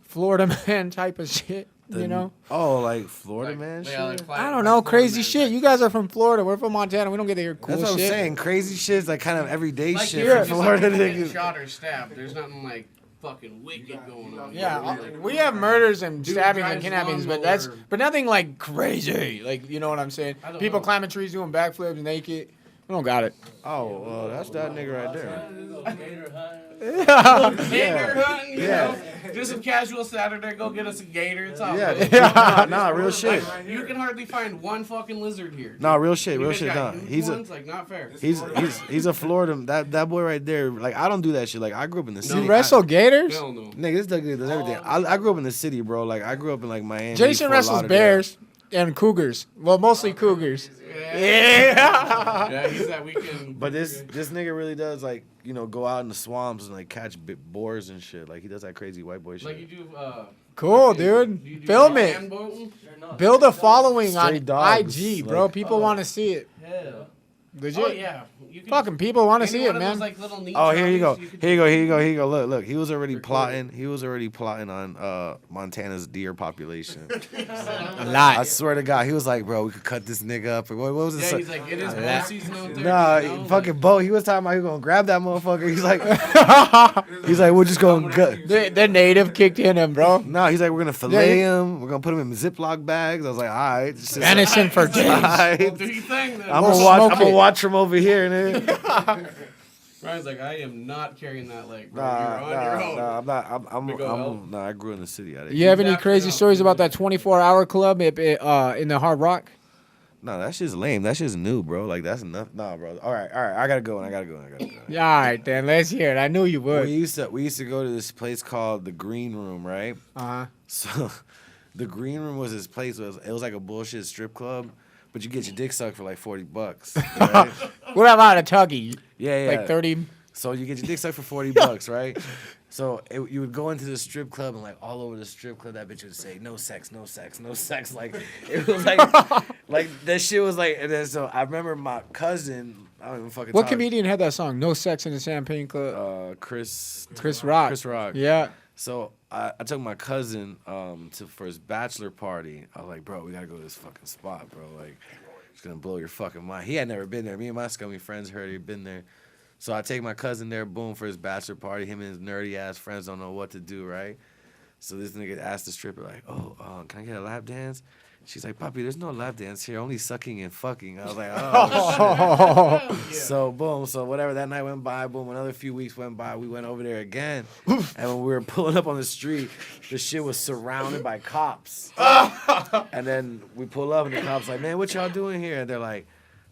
C: Florida man type of shit, you know?
E: oh, like Florida man shit.
C: I don't know, crazy shit. You guys are from Florida. We're from Montana. We don't get to hear cool
E: That's what
C: shit.
E: I'm saying. Crazy shit's like kind of everyday
B: Like
E: shit
B: here,
E: for
B: it's
E: Florida
B: like getting
E: niggas.
B: shot or stabbed. There's nothing like fucking wicked going on.
C: Yeah,
B: Like,
C: we have murders and
B: Dude
C: stabbings and
B: drives
C: kidnappings, but
B: lawnmower.
C: nothing like crazy. Like, you know what I'm saying?
B: I don't
C: People
B: know.
C: climbing trees doing backflips naked. I don't got it.
E: Oh, well, that's that nigga right there.
B: Gator hunting, you know. Just a casual Saturday, go get us a gator. It's all good.
E: Nah, real shit.
B: You can hardly find one fucking lizard here.
E: Nah, real shit,
B: You
E: real
B: guys
E: shit.
B: got
E: Nah,
B: huge ones, like not fair.
E: he's a Florida. That boy right there. Like I don't do that shit. Like I grew up in the city.
C: You wrestle gators?
B: Hell no.
E: Nigga, this nigga does everything. I grew up in the city, bro. Like I grew up in like Miami.
C: Jason
E: Fort
C: wrestles
E: Lauderdale.
C: bears and cougars. Well, mostly cougars.
B: Yeah, he's that weekend.
E: But this nigga really does like go out in the swamps and like catch boars and shit. Like he does that crazy white boy shit.
B: Like you do.
C: Cool, dude.
B: You do
C: Film it.
B: hand boating?
C: Build a following on
E: Straight dogs,
C: IG, bro.
E: like-
C: People want to see it.
B: Hell.
C: Legit.
B: Oh yeah. You can,
C: Fucking people want to
B: any
C: see
B: one
C: it,
B: of
C: man.
B: those, like, little niche
E: Oh, here you go.
B: hobbies,
E: Here you go. Look. He was already plotting. He was already plotting on Montana's deer population.
C: A lot.
E: I swear to God, he was like, bro, we could cut this nigga up. What was it?
B: Yeah, he's like, it is bow season out there.
E: Nah,
B: you know?
E: fucking Bo. He was talking about he was gonna grab that motherfucker. He's like, we're just gonna gut.
C: The native kicked in him, bro.
E: No, he's like, we're gonna fillet him. We're gonna put him in Ziploc bags. I was like, all right.
C: Venison for days.
E: Alright.
B: Do your thing, then.
E: I'm
C: We'll
E: gonna watch.
C: smoke
E: I'm gonna
C: it.
E: watch from over here, nigga.
B: Ryan's like, I am not carrying that leg, bro. You're on your own.
E: Nah, I'm not.
B: Big ol' help.
E: Nah, I grew in the city.
C: You have any
B: Exactly.
C: crazy stories about that 24-hour club in the Hard Rock?
E: No, that shit's lame. That shit's new, bro. Like that's enough. Nah, bro. All right. I gotta go.
C: Yeah, all right, then. Let's hear it. I knew you would.
E: We used to go to this place called the Green Room, right?
C: Uh-huh.
E: So, the Green Room was this place. It was like a bullshit strip club, but you get your dick sucked for like $40. Right?
C: What about a tuggy?
E: Yeah.
C: Like 30.
E: So you get your dick sucked for $40, right? So you would go into the strip club and like all over the strip club, that bitch would say no sex, no sex, no sex. Like it was like that shit was like. And then so I remember my cousin. I don't even fucking.
C: What
E: talk,
C: comedian had that song? No Sex in the Champagne Club.
E: Chris
C: Rock.
E: Chris Rock.
C: Yeah.
E: So I took my cousin for his bachelor party. I was like, bro, we gotta go to this fucking spot, bro. Like, it's gonna blow your fucking mind. He had never been there. Me and my scummy friends heard he'd been there. So I take my cousin there, boom, for his bachelor party. Him and his nerdy ass friends don't know what to do, right? So this nigga asked the stripper, like, can I get a lap dance? She's like, Papi, there's no lap dance here, only sucking and fucking. I was like, oh, shit. So, boom. So, whatever, that night went by, boom. Another few weeks went by. We went over there again. And when we were pulling up on the street, the shit was surrounded by cops. And then we pull up, and the cops like, man, what y'all doing here? And they're like,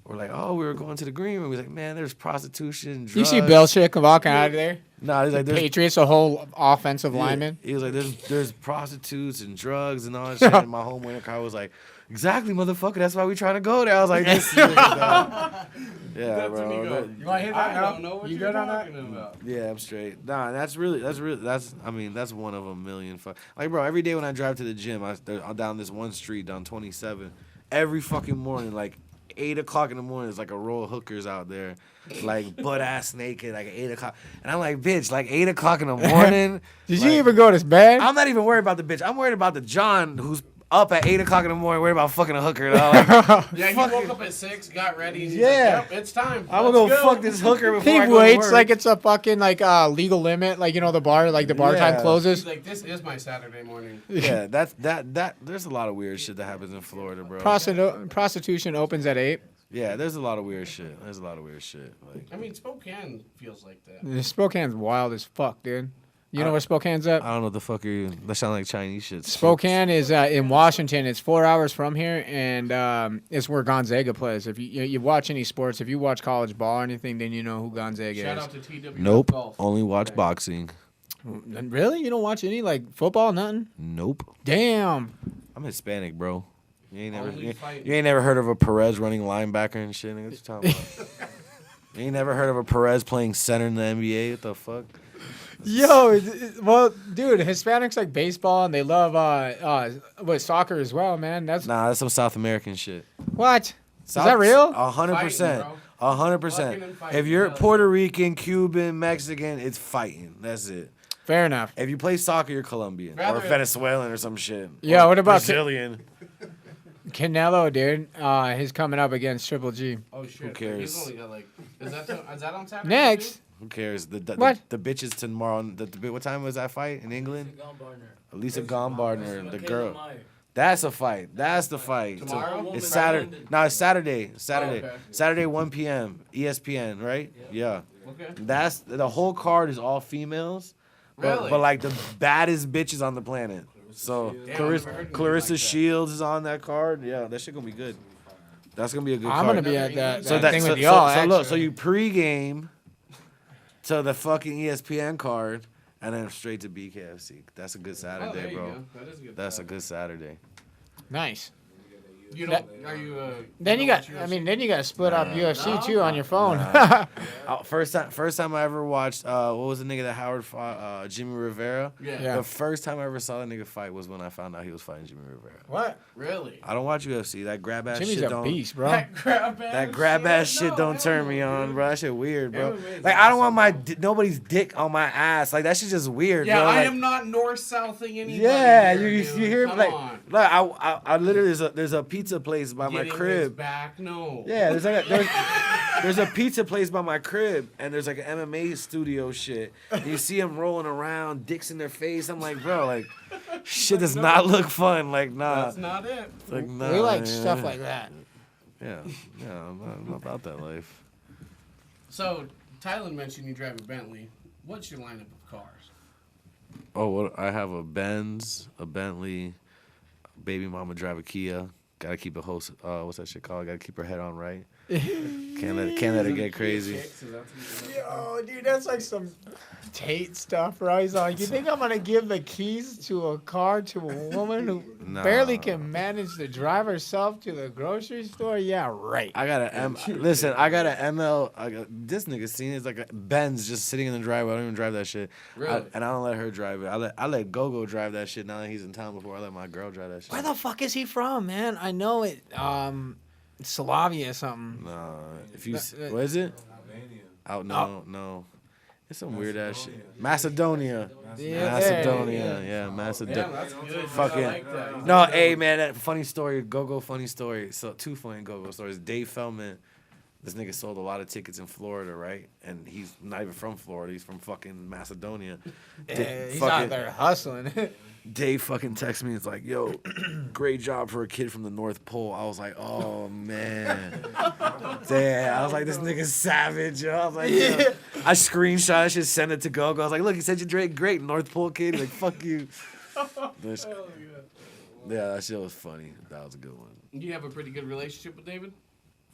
E: we're like, oh, we were going to the green room. We're like, man, there's prostitution, drugs.
C: You see Belichick walking out of there?
E: Nah, he's like, there's
C: Patriots, a whole offensive lineman.
E: He was like, there's prostitutes and drugs and all that shit. And my home winter car was like, exactly, motherfucker. That's why we trying to go there. I was like, this is yeah,
B: That's when you
E: bro.
B: go,
C: You want to hit that
B: I
C: now?
B: don't know what
C: You
B: you're
C: good on that?
B: talking about.
E: Yeah, I'm straight. Nah, that's one of a million. Like, bro, every day when I drive to the gym, I'm down this one street, down 27. Every fucking morning, like 8 o'clock in the morning, there's like a row of hookers out there, like butt ass naked, like at 8 o'clock. And I'm like, bitch, like 8 o'clock in the morning.
C: Did
E: like,
C: you even go to bed?
E: I'm not even worried about the bitch. I'm worried about the John who's up at 8 o'clock in the morning, worried about fucking a hooker. Like,
B: Yeah, he woke up at 6, got ready, and he's
E: Yeah.
B: like, yep, it's time.
E: I'm gonna go fuck this hooker before
C: He
E: I go
C: waits
E: to work.
C: like it's a fucking legal limit, like the bar, like the bar time
E: Yeah.
C: closes.
B: He's like, this is my Saturday morning.
E: Yeah, that. There's a lot of weird shit that happens in Florida, bro.
C: Prostitution opens at 8.
E: Yeah, there's a lot of weird shit. Like,
B: I mean, Spokane feels like that.
C: Spokane's wild as fuck, dude. You know where Spokane's at?
E: I don't know what the fuck are you. That sound like Chinese shit.
C: Spokane is in Washington. It's 4 hours from here, and it's where Gonzaga plays. If you watch any sports, if you watch college ball or anything, then you know who Gonzaga
B: Shout
C: is.
B: out to TW
E: Nope.
B: Golf.
E: Only watch boxing.
C: Really? You don't watch any football? Nothing?
E: Nope.
C: Damn.
E: I'm Hispanic, bro. You ain't never.
B: Only
E: You,
B: fighting.
E: you ain't never heard of a Perez running linebacker and shit. Nigga, what you talking about? You ain't never heard of a Perez playing center in the NBA? What the fuck?
C: Yo, well, dude, Hispanics like baseball and they love soccer as well, man. That's
E: Nah, that's some South American shit.
C: what? Is that real?
E: 100%.
B: Fighting,
E: 100%.
B: Fucking and fighting,
E: If you're
B: hell yeah.
E: Puerto Rican, Cuban, Mexican, it's fighting. That's it.
C: Fair enough.
E: If you play soccer, you're Colombian
B: Rather-
E: or Venezuelan or some shit.
C: Yeah,
E: Or
C: what about
E: Brazilian?
C: Canelo, dude? He's coming up against Triple G.
B: Oh, shit.
E: Who cares?
B: He's only got is that on Saturday?
C: Next.
B: too?
E: Who cares? The
C: What?
E: the bitches tomorrow. What time was that fight in England? Elisa Gombardner, the girl. That's a fight. That's the fight.
B: Tomorrow?
E: It's Saturday. No, it's Saturday.
B: okay.
E: Saturday, 1 p.m. ESPN, right? Yeah.
B: Okay.
E: That's the whole card is all females.
B: Really?
E: But like the baddest bitches on the planet. So
B: Damn, I've never heard of
E: Clarissa
B: like that.
E: Shields is on that card. Yeah, that shit gonna be good. That's gonna be a good
C: I'm
E: card.
C: gonna be at that,
E: so
C: that thing with y'all.
E: so look, so
C: actually.
E: you pregame to the fucking ESPN card and then straight to BKFC. That's a good
B: Oh, there
E: Saturday,
B: you
E: bro.
B: go. That is a good.
E: That's a good Saturday.
C: Nice.
B: You don't? Are you?
C: Then you
B: don't
C: got.
B: watch
C: I
B: UFC?
C: mean, then you got to split up UFC too on your phone.
E: First time I ever watched. What was the nigga that Howard fought? Jimmy Rivera.
B: Yeah.
E: The first time I ever saw that nigga fight was when I found out he was fighting Jimmy Rivera.
C: What?
B: Really?
E: I don't watch UFC. That grab ass
C: Jimmy's
E: shit
C: a
E: don't.
C: beast, bro.
B: That
E: Grab ass shit
B: no,
E: don't
B: hell
E: turn
B: no,
E: me on,
B: dude.
E: bro. That shit weird, bro.
B: MMA is
E: Like I don't
B: awesome,
E: want nobody's dick on my ass. Like that shit just weird,
B: Yeah,
E: bro.
B: I
E: Like,
B: am not north-southing anybody.
E: yeah,
B: here,
E: you
B: dude.
E: hear me?
B: Come
E: Like,
B: on.
E: I literally there's a pizza place by my
B: Getting his
E: crib.
B: back, no.
E: Yeah, there's a pizza place by my crib, and there's like an MMA studio shit. And you see them rolling around, dicks in their face. I'm like, bro, like, shit does not look fun. Like, nah.
B: That's not it.
E: Like, nah,
C: We like
E: man.
C: stuff like that.
E: Yeah, I'm not about that life.
B: So, Tylen mentioned you drive a Bentley. What's your lineup of cars?
E: Oh, what? I have a Benz, a Bentley, baby mama drive a Kia. Gotta keep a host. What's that shit called? Gotta keep her head on right. Can't let it get crazy.
C: Yo, dude, that's like some Tate stuff, right? He's like, you think I'm gonna give the keys to a car to a woman who
E: Nah.
C: barely can manage to drive herself to the grocery store? Yeah, right.
E: I got listen, I got a ML. This nigga seen it's like a Benz just sitting in the driveway. I don't even drive that shit.
B: Really?
E: And I don't let her drive it. I let Gogo drive that shit now that he's in town before I let my girl drive that shit.
C: Where the fuck is he from, man? I know it. Slavia or something.
E: Nah, if you what is it? Out no. It's some weird ass shit. Macedonia.
C: Yeah,
E: Macedonia. Yeah, Macedonia.
B: Damn, that's good.
E: Fucking
B: I like that.
E: no, hey man, that funny story. Go funny story. So two funny Go stories. Dave Feldman, this nigga sold a lot of tickets in Florida, right? And he's not even from Florida. He's from fucking Macedonia.
C: He's out there hustling.
E: Dave fucking texted me. It's like, yo, great job for a kid from the North Pole. I was like, oh man, damn. I was like, this nigga's savage. Yo. I was like, yeah. I screenshot. I should send it to Gogo. I was like, look, he said you're great North Pole kid. He's like, fuck you. Yeah, that shit was funny. That was a good one.
B: You have a pretty good relationship with David?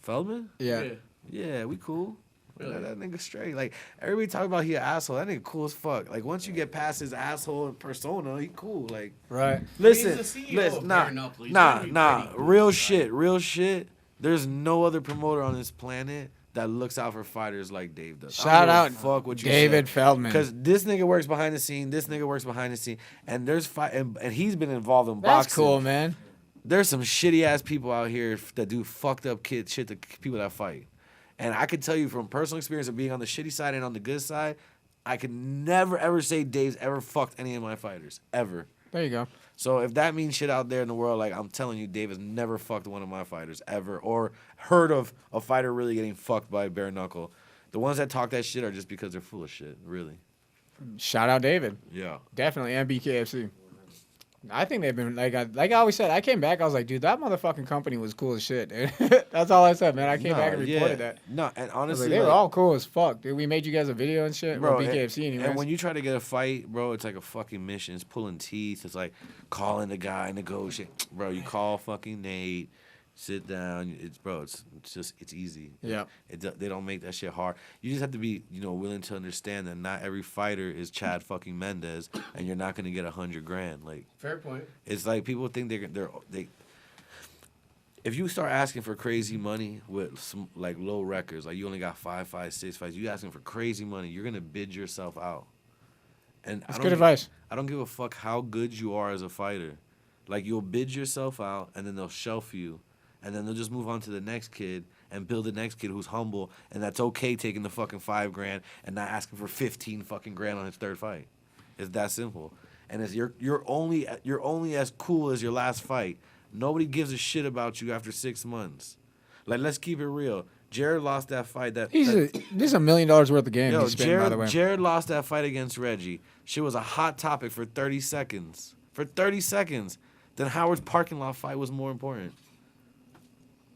E: Feldman?
C: Yeah.
E: Yeah, we cool.
B: Really?
E: That nigga straight. Like, everybody talk about he an asshole. That nigga cool as fuck. Like, once you get past his asshole persona, he cool. Like,
C: Right.
E: listen,
B: He's the CEO
E: listen,
B: of
E: nah,
B: Bare Knuckle. He's gotta be pretty cool.
E: real shit. There's no other promoter on this planet that looks out for fighters like Dave does.
C: Shout out
E: fuck what you
C: David Feldman.
E: Because this nigga works behind the scene. This nigga works behind the scene, and there's and he's been involved in
C: That's
E: boxing.
C: cool, man.
E: There's some shitty ass people out here that do fucked up shit to people that fight. And I can tell you from personal experience of being on the shitty side and on the good side, I could never ever say Dave's ever fucked any of my fighters. Ever.
C: There you go.
E: So if that means shit out there in the world, like I'm telling you, Dave has never fucked one of my fighters ever, or heard of a fighter really getting fucked by bare knuckle. The ones that talk that shit are just because they're full of shit, really.
C: Shout out David.
E: Yeah.
C: Definitely, and BKFC. I think they've been like I always said. I came back. I was like, dude, that motherfucking company was cool as shit. Dude. That's all I said, man. I came back and reported that.
E: No, and
C: I was
E: honestly,
C: like, they were
E: like,
C: all cool as fuck, dude. We made you guys a video and shit.
E: bro,
C: Or BKFC anyways.
E: and when you try to get a fight, bro, it's like a fucking mission. It's pulling teeth. It's like calling the guy, negotiate. Bro, you call fucking Nate, sit down. It's easy.
C: Yeah.
E: They don't make that shit hard. You just have to be, willing to understand that not every fighter is Chad fucking Mendez, and you're not gonna get $100,000. Like,
B: Fair point.
E: it's like people think they. If you start asking for crazy money with some like low records, like you only got 5, 6 fights, you asking for crazy money, you're gonna bid yourself out. And
C: That's good advice.
E: I don't give a fuck how good you are as a fighter. Like, you'll bid yourself out, and then they'll shelf you, and then they'll just move on to the next kid and build the next kid who's humble, and that's okay taking the fucking $5,000 and not asking for 15 fucking grand on his third fight. It's that simple. And it's you're only as cool as your last fight. Nobody gives a shit about you after 6 months. Like, let's keep it real. Jared lost that fight.
C: This is $1 million worth of game
E: Yo,
C: he's spitting, by the way.
E: Jared lost that fight against Reggie. Shit was a hot topic for 30 seconds. For 30 seconds. then Howard's parking lot fight was more important.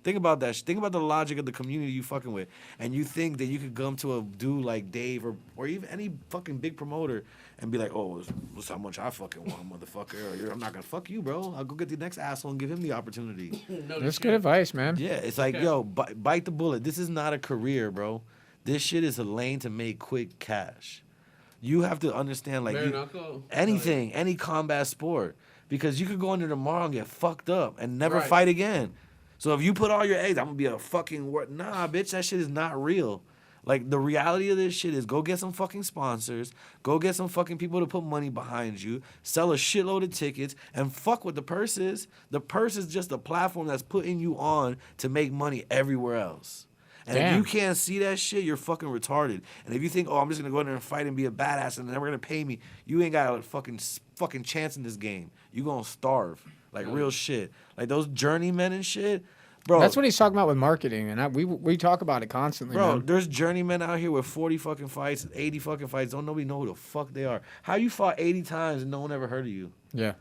E: Think about that. Think about the logic of the community you fucking with. And you think that you could come to a dude like Dave or even any fucking big promoter and be like, oh, that's how much I fucking want, motherfucker. Or I'm not going to fuck you, bro. I'll go get the next asshole and give him the opportunity.
C: That's good advice, man.
E: Yeah, it's like, yo, bite the bullet. This is not a career, bro. This shit is a lane to make quick cash. You have to understand, like, anything, any combat sport. Because you could go in there tomorrow and get fucked up and never fight again. So if you put all your eggs, I'm going to be a fucking... Nah, bitch, that shit is not real. Like, the reality of this shit is go get some fucking sponsors, go get some fucking people to put money behind you, sell a shitload of tickets, and fuck what the purse is. The purse is just a platform that's putting you on to make money everywhere else. And if you can't see that shit, you're fucking retarded. And if you think, oh, I'm just going to go in there and fight and be a badass and they're never going to pay me, you ain't got a fucking chance in this game. You going to starve. Like, real shit. Like, those journeymen and shit, bro.
C: That's what he's talking about with marketing, and we talk about it constantly,
E: bro,
C: man.
E: There's journeymen out here with 40 fucking fights, 80 fucking fights. Don't nobody know who the fuck they are. How you fought 80 times and no one ever heard of you?
C: Yeah.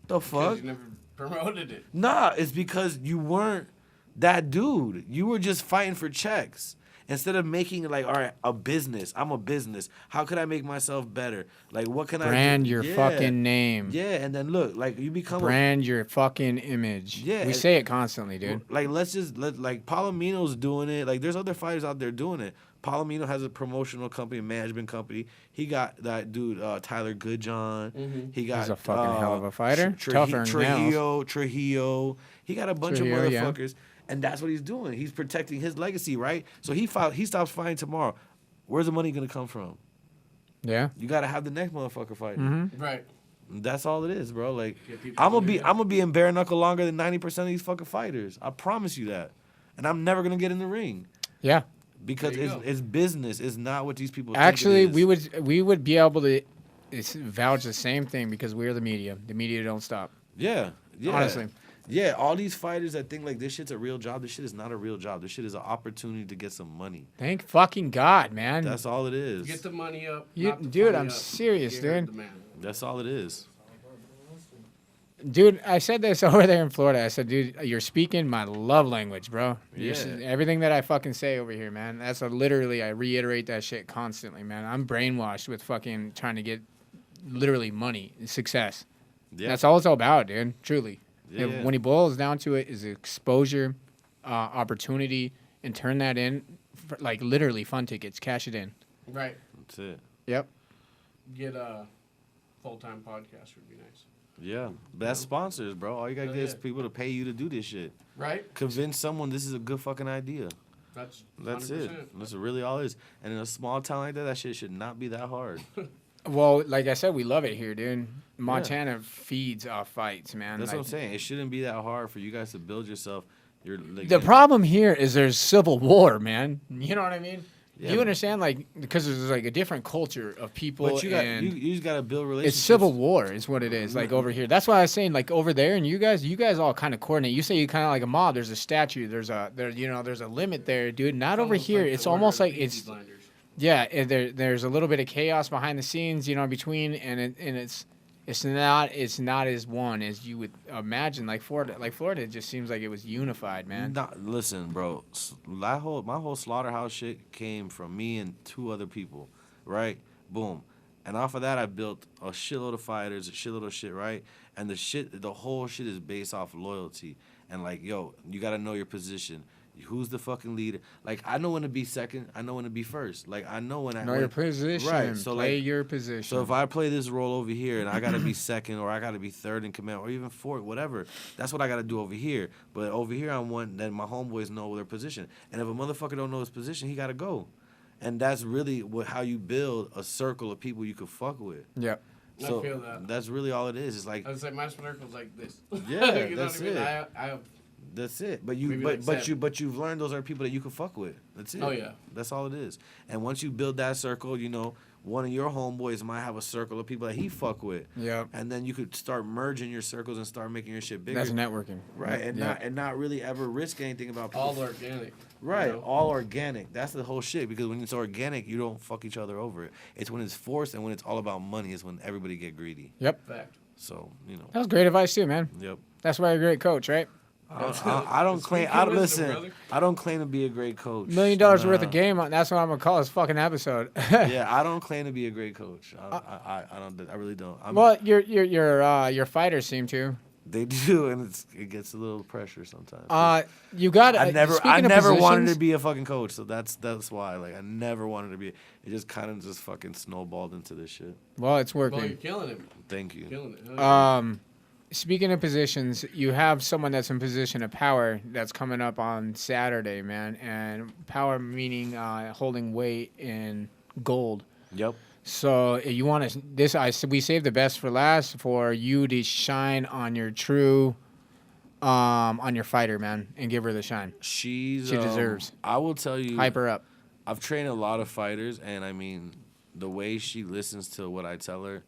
E: The fuck?
B: You never promoted it.
E: Nah, it's because you weren't that dude. You were just fighting for checks. Instead of making it like, all right, a business. I'm a business. How could I make myself better? Like, what can
C: Brand
E: I do?
C: your fucking name.
E: Yeah, and then look, like, you become
C: Brand your fucking image.
E: Yeah.
C: We say it constantly, dude.
E: Like, like, Palomino's doing it. Like, there's other fighters out there doing it. Palomino has a promotional company, management company. He got that dude, Tyler Goodjohn.
B: Mm-hmm.
E: He got...
C: He's a fucking hell of a fighter. Tougher than nails.
E: Trujillo. He got a bunch of motherfuckers. And that's what he's doing. He's protecting his legacy, right? So he stops fighting tomorrow. Where's the money going to come from?
C: Yeah.
E: You got to have the next motherfucker fighting.
C: Mm-hmm.
B: Right.
E: That's all it is, bro. Like, I'm gonna be in bare knuckle longer than 90% of these fucking fighters. I promise you that. And I'm never gonna get in the ring.
C: Yeah.
E: Because it's business. It's not what these people
C: Actually,
E: think it is.
C: we would be able to vouch the same thing because we're the media. The media don't stop.
E: Yeah.
C: Honestly.
E: Yeah, all these fighters that think like this shit's a real job, this shit is not a real job. This shit is an opportunity to get some money.
C: Thank fucking God, man.
E: That's all it is.
B: Get the money up.
C: Dude, I'm serious, dude.
E: That's all it is.
C: Dude, I said this over there in Florida. I said, dude, you're speaking my love language, bro.
E: Yeah.
C: Everything that I fucking say over here, man. That's literally, I reiterate that shit constantly, man. I'm brainwashed with fucking trying to get literally money, success.
E: Yeah.
C: That's all it's all about, dude. Truly.
E: Yeah.
C: When he boils down to it, is exposure, opportunity, and turn that in, for, like literally fun tickets, cash it in.
B: Right.
E: That's it.
C: Yep.
B: Get a full-time podcast would be nice.
E: Yeah. Best sponsors, bro. All you gotta get is people to pay you to do this shit.
B: Right.
E: Convince someone this is a good fucking idea.
B: That's
E: 100%. It. That's really all it is. And in a small town like that shit should not be that hard.
C: Well, like I said, we love it here, dude. Montana feeds off fights, man.
E: That's what I'm saying. It shouldn't be that hard for you guys to build yourself.
C: The problem here is there's civil war, man. You know what I mean?
E: Yeah,
C: you understand, like, because there's like a different culture of people,
E: but you just gotta build relationships.
C: It's civil war, is what it is. Like over here, that's why I was saying, like over there, and you guys all kind of coordinate. You say you kind of like a mob. There's a statute. There's a limit there, dude. Not over here. It's almost like it's. Yeah, there's a little bit of chaos behind the scenes, between, and it's not as one as you would imagine. Like Florida, it just seems like it was unified, man.
E: Listen, bro, my whole slaughterhouse shit came from me and 2 other people, right? Boom, and off of that, I built a shitload of fighters, a shitload of shit, right? And the whole shit is based off loyalty, and like, yo, you gotta know your position. Who's the fucking leader? Like, I know when to be second. I know when to be first. Like, I know when I
C: know your position.
E: Right. So
C: play your position.
E: So if I play this role over here and I gotta be second or I gotta be third in command or even fourth, whatever, that's what I gotta do over here. But over here I'm one. Then my homeboys know their position. And if a motherfucker don't know his position, he gotta go. And that's really how you build a circle of people you can fuck with.
C: Yep.
E: So
B: I feel that.
E: That's really all it is. It's like
B: I was like my circle's like this.
E: Yeah,
B: you
E: that's
B: know what I mean?
E: it.
B: I have.
E: That's it. But you've learned those are people that you can fuck with. That's it.
B: Oh yeah.
E: That's all it is. And once you build that circle, one of your homeboys might have a circle of people that he fuck with.
C: Yeah.
E: And then you could start merging your circles and start making your shit bigger.
C: That's networking.
E: Right. And not really ever risk anything about people.
B: All organic.
E: Right. All organic. That's the whole shit. Because when it's organic, you don't fuck each other over it. It's when it's forced and when it's all about money is when everybody get greedy.
C: Yep.
B: Fact.
E: So, you know.
C: That was great advice too, man.
E: Yep.
C: That's why you're a great coach, right?
E: I don't claim.
B: Speaking wisdom,
E: Listen.
B: brother.
E: I don't claim to be a great coach.
C: $1 million worth
E: Nah.
C: of game. That's what I'm gonna call this fucking episode.
E: Yeah, I don't claim to be a great coach. I don't. I really don't.
C: Well, your fighters seem to.
E: They do, and it gets a little pressure sometimes.
C: You got.
E: I never
C: speaking of
E: wanted to
C: positions-
E: be a fucking coach, so that's why. Like, I never wanted to be. It just kind of just fucking snowballed into this shit.
C: Well, it's
B: Well, you're
C: working.
B: killing it.
E: Thank you.
B: Killing it. Hell yeah.
C: Speaking of positions, you have someone that's in position of power that's coming up on Saturday, man. And power meaning holding weight in gold.
E: Yep.
C: So you want to we saved the best for last for you to shine on your true, on your fighter, man, and give her the shine.
E: She
C: deserves.
E: I will tell you.
C: Hype her up.
E: I've trained a lot of fighters, and I mean, the way she listens to what I tell her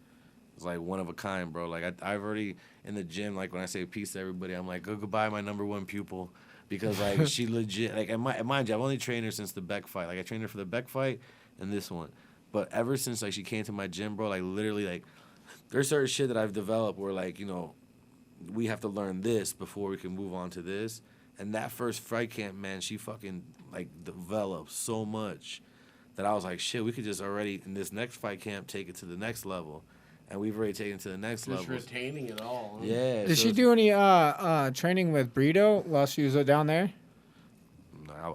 E: is like one of a kind, bro. Like I've already in the gym, like when I say peace to everybody, I'm like, goodbye, my number one pupil, because like she legit, like, and mind you, I've only trained her since the Beck fight. Like I trained her for the Beck fight and this one, but ever since like she came to my gym, bro, like literally, like there's certain shit that I've developed where like, you know, we have to learn this before we can move on to this. And that first fight camp, man, she fucking like developed so much that I was like, shit, we could just already in this next fight camp take it to the next level. And we've already taken it to the next
B: Just
E: level.
B: retaining it all. Huh?
E: Yeah.
C: Did
E: so
C: she do any training with Brito while she was down there?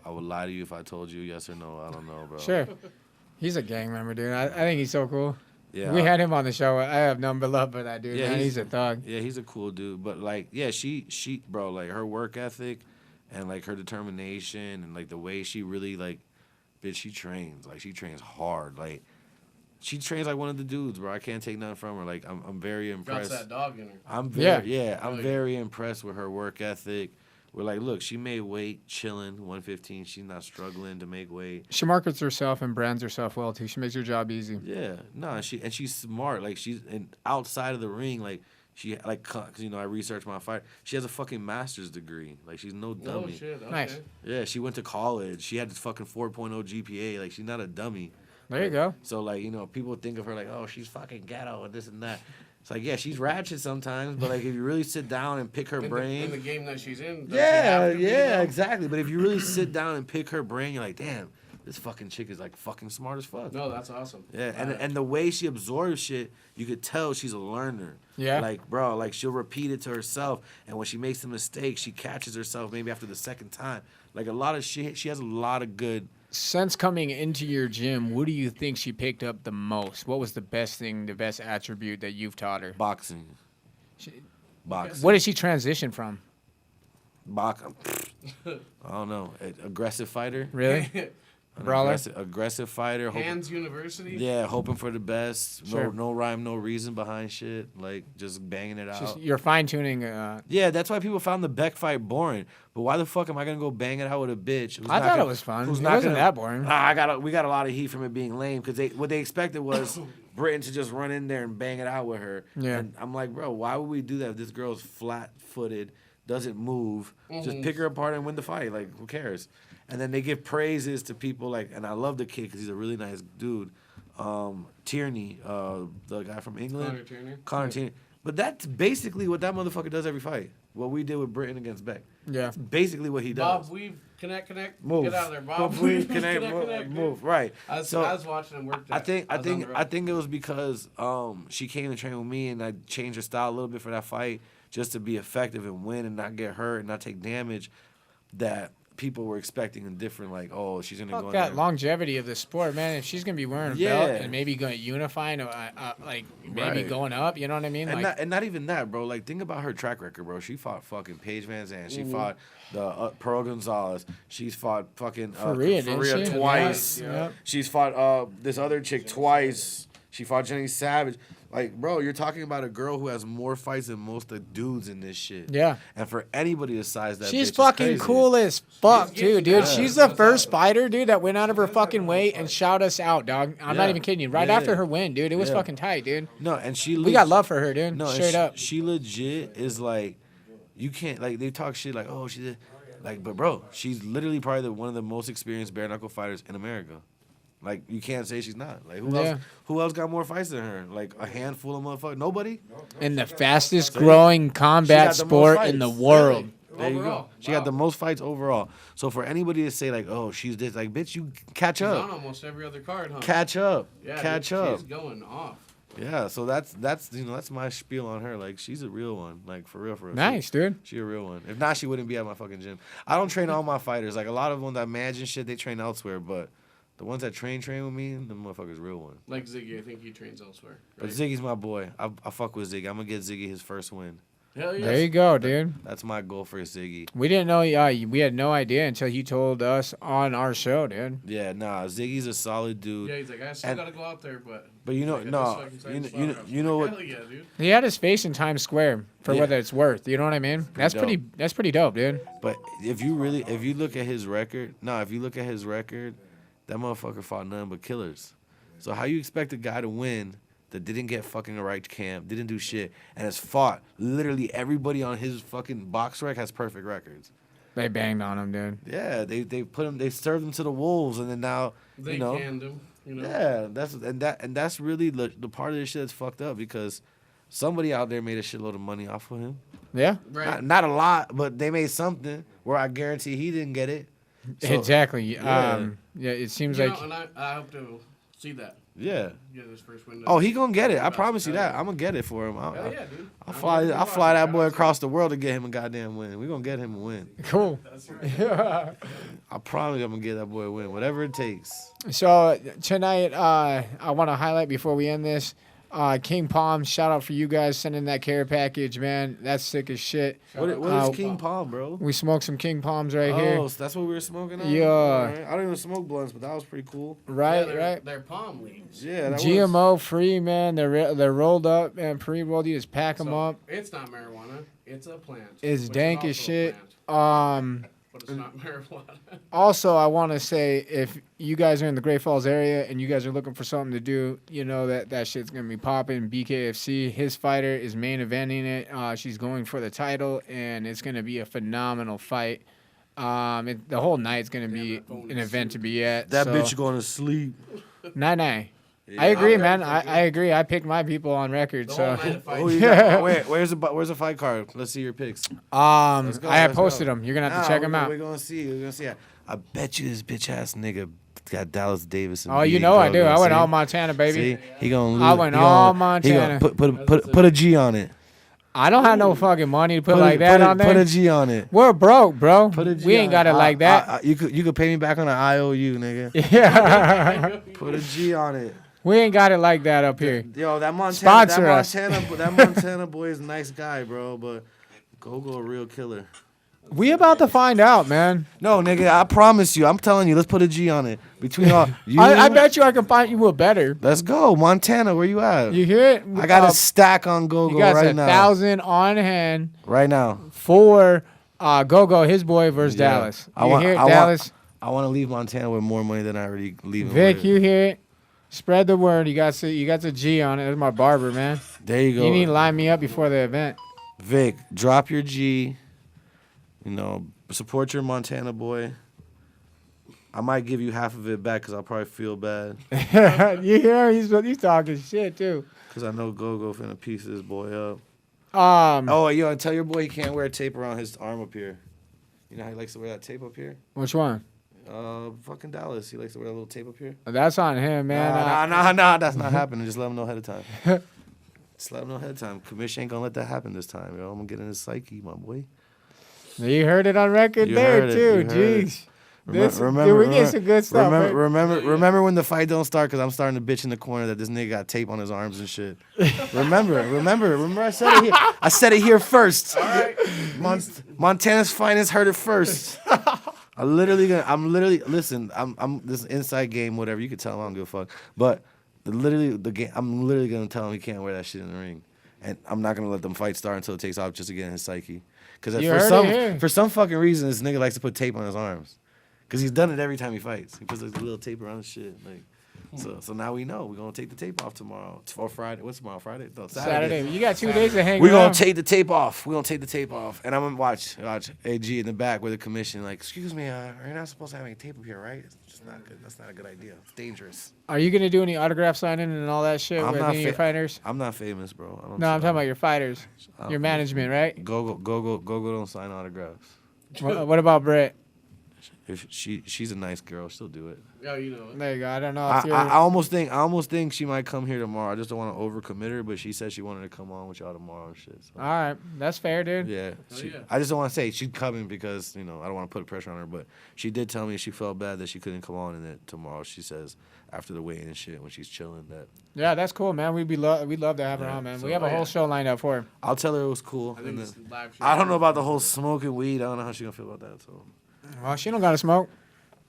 E: I would lie to you if I told you yes or no. I don't know, bro.
C: Sure. He's a gang member, dude. I think he's so cool.
E: Yeah.
C: We had him on the show. I have none but love for that dude.
E: Yeah,
C: Man, he's a thug.
E: Yeah, he's a cool dude. But like, yeah, she bro, like her work ethic and like her determination and like the way she really like, bitch, she trains. Like she trains hard. Like she trains like one of the dudes, bro. I can't take nothing from her. Like I'm very impressed.
B: Got that dog in her.
E: I'm very impressed with her work ethic. We're like, look, she made weight, chilling, 115. She's not struggling to make weight.
C: She markets herself and brands herself well too. She makes her job easy.
E: Yeah, no, she's smart. Like she's outside of the ring. Like she like, cause, you know, I researched my fight. She has a fucking master's degree. Like she's no dummy.
B: Oh shit. Okay.
C: Nice.
E: Yeah, she went to college. She had this fucking 4.0 GPA. Like she's not a dummy.
C: There you go.
E: So like, you know, people think of her like, oh, she's fucking ghetto and this and that. It's like, yeah, she's ratchet sometimes, but like if you really sit down and pick her brain.
B: In the game that she's in. does she
E: Yeah,
B: have to be,
E: yeah,
B: though?
E: exactly. But if you really sit down and pick her brain, you're like, damn, this fucking chick is like fucking smart as fuck.
B: No, that's awesome.
E: Yeah, and the way she absorbs shit, you could tell she's a learner.
C: Yeah.
E: Like, bro, like she'll repeat it to herself, and when she makes a mistake, she catches herself maybe after the second time. Like a lot of shit, she has a lot of good.
C: Since coming into your gym, what do you think she picked up the most? What was the best thing, the best attribute that you've taught her?
E: Boxing. Boxing.
C: What did she transition from?
E: I don't know. Aggressive fighter.
C: Really?
E: An
C: Brawler?
E: aggressive fighter.
B: Hands University.
E: Yeah, hoping for the best.
C: Sure.
E: No rhyme, no reason behind shit. Like just banging it out.
C: You're fine tuning.
E: Yeah, that's why people found the Beck fight boring. But why the fuck am I gonna go bang it out with a bitch?
C: I thought it was fun. It wasn't that boring.
E: We got a lot of heat from it being lame because what they expected was Britain to just run in there and bang it out with her.
C: Yeah.
E: And I'm like, bro, why would we do that if this girl's flat-footed, doesn't move? Just pick her apart and win the fight. Like, who cares? And then they give praises to people like, and I love the kid because he's a really nice dude. Tierney, the guy from England. Connor Tierney. But that's basically what that motherfucker does every fight. What we did with Britain against Beck.
C: Yeah.
E: That's basically what he does.
B: Bob Weave, connect.
E: Move.
B: Get out of there, Bob.
E: Weave, connect, move. Right.
B: I was watching him work.
E: I think it was because she came to train with me and I changed her style a little bit for that fight just to be effective and win and not get hurt and not take damage that people were expecting and different. Like, oh, she's gonna go in
C: That
E: there.
C: longevity of the sport, man. If she's gonna be wearing a belt and maybe going to unify, like maybe going up, you know what I mean?
E: And,
C: Like,
E: not even that, bro. Like, think about her track record, bro. She fought fucking Paige Van Zandt. She fought the Pearl Gonzalez. She's fought fucking
C: Faria, didn't
E: Faria
C: she?
E: twice.
C: Yeah.
E: She's fought this other chick twice. She fought Jenny Savage. Like, bro, you're talking about a girl who has more fights than most of the dudes in this shit.
C: Yeah.
E: And for anybody to size that,
C: she's
E: bitch
C: fucking
E: is crazy.
C: cool as fuck, too, dude.
E: Yeah.
C: She's the first fighter, dude, that went out of her fucking way and shout us out, dog. I'm not
E: Yeah.
C: even kidding you. Right
E: Yeah.
C: after her win, dude, it was
E: Yeah.
C: fucking tight, dude.
E: No, and she
C: We got love for her, dude.
E: No, and
C: Straight up.
E: She legit is like, you can't like they talk shit like, oh, she's like, but bro, she's literally probably one of the most experienced bare knuckle fighters in America. Like you can't say she's not. Like who else? Who else got more fights than her? Like a handful of motherfuckers. Nobody.
C: In the fastest growing combat sport in the world.
E: There you go. She got the most fights overall. So for anybody to say like, "Oh, she's this," like, bitch, you catch up.
B: On almost every other card, huh?
E: Catch up.
B: Yeah,
E: catch up.
B: She's going off.
E: Yeah, so that's that's my spiel on her. Like she's a real one. Like for real.
C: Nice, dude.
E: She a real one. If not, she wouldn't be at my fucking gym. I don't train all my fighters. Like a lot of them that manage and shit, they train elsewhere. But the ones that train with me, the motherfuckers real one.
B: Like Ziggy, I think he trains elsewhere. Right?
E: But Ziggy's my boy. I fuck with Ziggy. I'm gonna get Ziggy his first win.
B: Hell yeah.
C: There you go, dude.
E: That's my goal for Ziggy.
C: We didn't know. We had no idea until you told us on our show, dude.
E: Yeah, nah. Ziggy's a solid dude.
B: Yeah, he's like, I still gotta go out there, but
E: you know, no, you know what?
B: Hell yeah, dude.
C: He had his face in Times Square for what it's worth. You know what I mean? That's pretty dope, dude.
E: But if you look at his record, that motherfucker fought nothing but killers. So how you expect a guy to win that didn't get fucking a right camp, didn't do shit, and has fought literally everybody on his fucking box rec has perfect records.
C: They banged on him, dude.
E: Yeah, they put him, they served him to the wolves, and then now
B: They canned him. You know?
E: Yeah, that's really the part of this shit that's fucked up because somebody out there made a shitload of money off of him.
C: Yeah,
B: Right.
E: Not a lot, but they made something where I guarantee he didn't get it. So,
C: exactly.
E: yeah.
C: It seems
B: You
C: like
B: know, and I hope to see that.
E: Yeah.
B: Get his first win.
E: Oh, he gonna get it. I promise you that. I'm gonna get it for him.
B: Hell yeah, dude.
E: I'll fly that boy across the world to get him a goddamn win. We're gonna get him a win.
C: cool.
B: That's right.
E: I promise I'm gonna get that boy a win, whatever it takes.
C: So tonight, I want to highlight before we end this. King Palm, shout out for you guys sending that care package, man. That's sick as shit.
E: What is King Palm, bro?
C: We smoked some King Palms right here.
E: Oh, so that's what we were smoking on?
C: Yeah.
E: Right. I don't even smoke blunts, but that was pretty cool.
C: Right,
B: Yeah,
C: right.
B: They're palm leaves.
E: Yeah, that
C: GMO free, man. They're rolled up and pre-rolled. You just pack them up.
B: It's not marijuana. It's a plant.
C: It's
B: which
C: dank
B: is
C: as
B: also a
C: shit.
B: plant, but it's not marijuana.
C: Also, I want to say, if you guys are in the Great Falls area and you guys are looking for something to do, you know that shit's going to be popping. BKFC, his fighter is main eventing it. She's going for the title, and it's going to be a phenomenal fight. The whole night's going to be an event to be at.
E: That bitch going to sleep.
C: Nah. I agree, man. I agree. I picked my people on record.
B: The
C: So,
B: whole night of fighting.
E: Oh, you got, where's the fight card? Let's see your picks.
C: I have
E: let's
C: posted
E: go.
C: them. You're gonna have to check them out.
E: We're gonna see. I bet you this bitch ass nigga got Dallas Davis. And
C: Oh, you
E: beating
C: know I do.
E: Gogo.
C: I went
E: See?
C: all Montana, baby.
E: See, he gonna lose.
C: I went all Montana.
E: Put a G on it.
C: I don't have no fucking money to put like that on there.
E: Put a G on it.
C: We're broke, bro.
E: Put a G
C: We ain't got it like that.
E: You could pay me back on an IOU, nigga.
C: Yeah.
E: Put a G on it.
C: We ain't got it like that up here.
E: Yo, that
C: Sponsor us.
E: Montana boy is a nice guy, bro. But Gogo a real killer.
C: We about to find out, man.
E: No, nigga, I promise you. I'm telling you. Let's put a G on it. Between all you,
C: I bet you I can find you a better.
E: Let's go, Montana. Where you at?
C: You hear it?
E: I got a stack on Gogo
C: You got
E: right now.
C: 1,000 on hand
E: Right now.
C: for Gogo, his boy, versus Dallas. You hear it, Dallas?
E: I want to leave Montana with more money than I already leave him
C: Vic,
E: with.
C: you hear it? Spread the word. You got the G on it. That's my barber, man.
E: There you go.
C: You need to line me up before the event.
E: Vic, drop your G. You know, support your Montana boy. I might give you half of it back because I'll probably feel bad.
C: You hear him? He's talking shit too.
E: Because I know Gogo finna piece this boy up.
C: Oh,
E: yo, tell your boy he can't wear tape around his arm up here. You know how he likes to wear that tape up here?
C: which one?
E: Fucking Dallas. He likes to wear a little tape up here.
C: That's on him, man.
E: Nah, that's not happening. Just let him know ahead of time. Just let him know ahead of time. Commission ain't gonna let that happen this time, yo. I'm gonna get in his psyche, my boy.
C: You heard it on record
E: You
C: there
E: heard it,
C: too.
E: you heard it.
C: Jeez. We get some good stuff.
E: Remember when the fight don't start because I'm starting to bitch in the corner that this nigga got tape on his arms and shit. remember I said it here. I said it here first. Montana's finest heard it first. I'm literally listen. I'm this inside game, whatever. You can tell him I don't give a fuck. But I'm literally gonna tell him he can't wear that shit in the ring, and I'm not gonna let them fight start until it takes off just to get in his psyche. Because for some fucking reason, this nigga likes to put tape on his arms. Because he's done it every time he fights. He puts a little tape around his shit. Like, So now we know we're gonna take the tape off tomorrow or Friday. What's tomorrow? Friday? No,
C: Saturday. You got 2 days to hang
E: We're gonna
C: around.
E: take the tape off. We're gonna take the tape off, and I'm gonna watch AG in the back with the commission. Like, excuse me, you're not supposed to have any tape up here, right? It's just not good. That's not a good idea. It's dangerous.
C: Are you gonna do any autograph signing and all that shit
E: I'm
C: with
E: not
C: any of your fighters?
E: I'm not famous, bro.
C: No, I'm talking about your fighters, your management, right?
E: Go don't sign autographs.
C: What about Brett?
E: If she's a nice girl, she'll do it.
B: Oh, you know it.
C: There you go. I don't know if
E: I almost think she might come here tomorrow. I just don't want to overcommit her, but she said she wanted to come on with y'all tomorrow and shit. So.
C: All right, that's fair, dude.
E: Yeah,
B: yeah.
E: I just don't want to say she's coming because I don't want to put pressure on her. But she did tell me she felt bad that she couldn't come on, and that tomorrow she says after the weigh-in and shit when she's chilling that
C: Yeah, that's cool, man. We'd love to have her on, man.
E: so-
C: We have a whole show lined up for her.
E: I'll tell her it was cool.
B: I think
E: And
B: this
E: then,
B: live show.
E: I don't know about the whole smoking weed. I don't know how she's gonna feel about that. So
C: Well, she don't gotta smoke.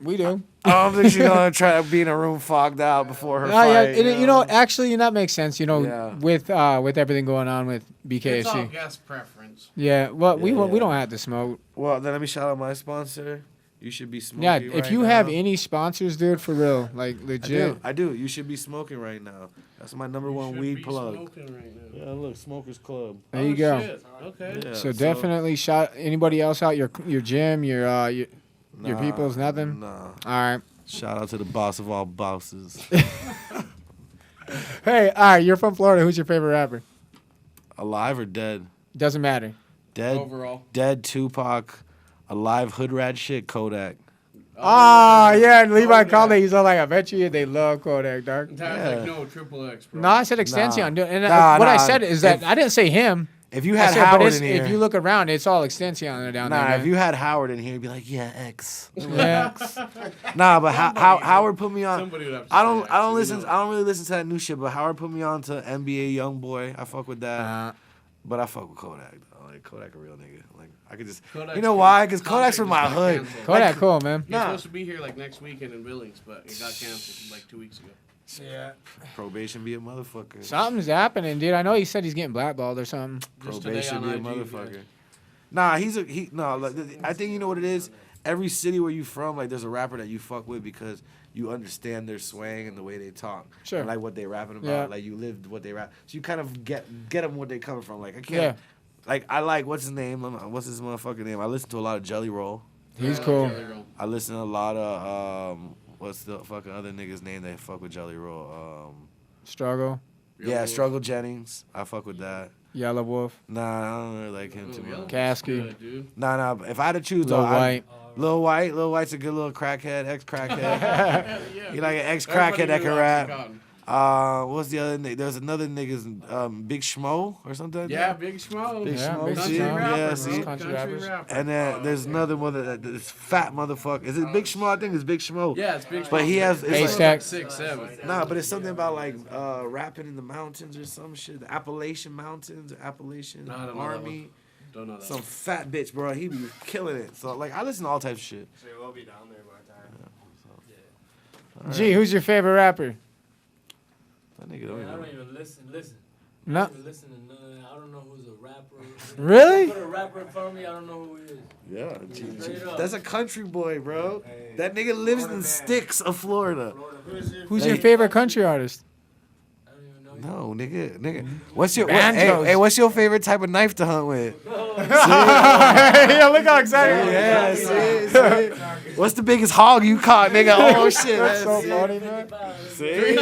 C: We do.
E: I don't think she's gonna try to be in a room fogged out before her
C: No,
E: fight.
C: yeah, actually, that makes sense.
E: Yeah.
C: With everything going on with
B: It's all
C: BKFC.
B: guest preference.
C: Yeah, well, we
E: Yeah.
C: don't have to smoke.
E: Well, then let me shout out my sponsor. You should be smoking.
C: Yeah,
E: right
C: if you
E: now.
C: have any sponsors, dude, for real, like legit.
E: I do. You should be smoking right now. That's my number one
B: Should
E: weed
B: be
E: plug.
B: smoking right now.
E: Yeah, look, Smokers Club.
C: There you go.
B: Shit. Okay.
E: Yeah,
C: So definitely shout anybody else out, your gym, your people's nothing.
E: Nah.
C: All right.
E: Shout out to the boss of all bosses.
C: Hey, all right. You're from Florida. Who's your favorite rapper?
E: Alive or dead?
C: Doesn't matter.
E: Dead.
B: Overall.
E: Dead Tupac. Alive hood rat shit. Kodak.
C: Oh, yeah. Levi called it. He's all like, I bet you they love Kodak, dog.
B: Tyler's like, no, Triple X, bro.
C: No, I said Extension.
E: Nah.
C: And
E: Nah,
C: what I
E: nah.
C: said is that I didn't say him.
E: If you
C: I
E: had
C: said, but
E: Howard in here,
C: if you look around, it's all Extension down there.
E: nah,
C: Man.
E: if you had Howard in here, you'd be like, yeah, X.
C: Yeah.
E: Nah, but Howard put me on.
B: Somebody would have to
E: I
B: say
E: don't
B: that, so you
E: listen.
B: know.
E: I don't really listen to that new shit. But Howard put me on to NBA YoungBoy. I fuck with that. But I fuck with Kodak. Though. Like Kodak, a real nigga. Like I could just.
B: Kodak's
E: You know
B: cool.
E: why? Because Kodak's
B: Contract
E: from
B: just
E: my
B: got
E: hood.
B: canceled.
C: Kodak, cool, man.
B: He's
E: Nah.
B: supposed to be here like next weekend in Billings, but it got canceled like 2 weeks ago.
C: Yeah.
E: Probation be a motherfucker.
C: Something's happening, dude. I know he said he's getting blackballed or something.
B: Just today
E: Probation
B: on
E: be a
B: IG,
E: motherfucker.
B: guys.
E: Nah, I think you know what it is. Every city where you from, like there's a rapper that you fuck with because you understand their swang and the way they talk.
C: Sure.
E: And, like what they rapping about.
C: Yeah.
E: Like you lived what they rap. So you kind of get them what they coming from. Like I can't.
C: Yeah.
E: Like I like what's his name? What's his motherfucking name? I listen to a lot of Jelly Roll.
C: He's cool.
B: Jelly Roll.
E: I listen to a lot of what's the fucking other nigga's name that fuck with Jelly Roll?
C: Struggle.
E: Yeah, Struggle Jennings. I fuck with that.
C: Yellow Wolf.
E: Nah, I don't really like him too
B: Yellow
E: much.
C: Kasky.
B: Good, dude.
E: Nah. If I had to choose,
C: Lil
E: though,
C: White.
E: Lil White's a good little crackhead, ex-crackhead.
B: Yeah,
E: He like an
B: Everybody
E: ex-crackhead that
B: knew
E: can
B: Oxycontin.
E: rap. What's the other nigga? There's another nigga's Big Schmo or something. like
B: Yeah,
E: that.
B: Big Schmo.
E: Big
C: Yeah,
E: Schmo,
C: Big
B: Country
E: see?
C: Schmo.
B: rapper,
E: Yeah,
B: bro.
E: see?
C: Country rappers.
B: rapper.
E: And then there's another one this fat motherfucker. Is it Big Schmo? I think it's Big Schmo.
B: Yeah, it's Big Schmo.
E: But he has it's
C: Haystack.
B: 6'7".
E: Nah, but it's something about like rapping in the mountains or some shit. The Appalachian Mountains, Appalachian
B: No, I don't know that
E: Army.
B: Don't know that.
E: Some fat bitch, bro. He be killing it. So like I listen to all types of shit.
F: So we'll be down there by the time.
C: G, who's your favorite rapper?
E: That nigga don't
F: Man, I
E: even.
F: don't even listen. I
C: No.
F: don't even listen to none of that. I don't know who's a rapper.
C: Really?
F: Put a rapper in front of me, I don't know who he is.
E: Yeah,
F: Straight up.
E: that's a country boy, bro. That nigga lives in the sticks of Florida.
C: Who's your favorite country artist?
F: I don't even know.
E: No, nigga. What's your
C: Banjos.
E: hey? What's your favorite type of knife to hunt with?
C: Yeah, look how excited he is.
E: Yeah, see? What's the biggest hog you caught, nigga? Oh shit,
C: That's so
E: see?
C: funny, man.
E: See?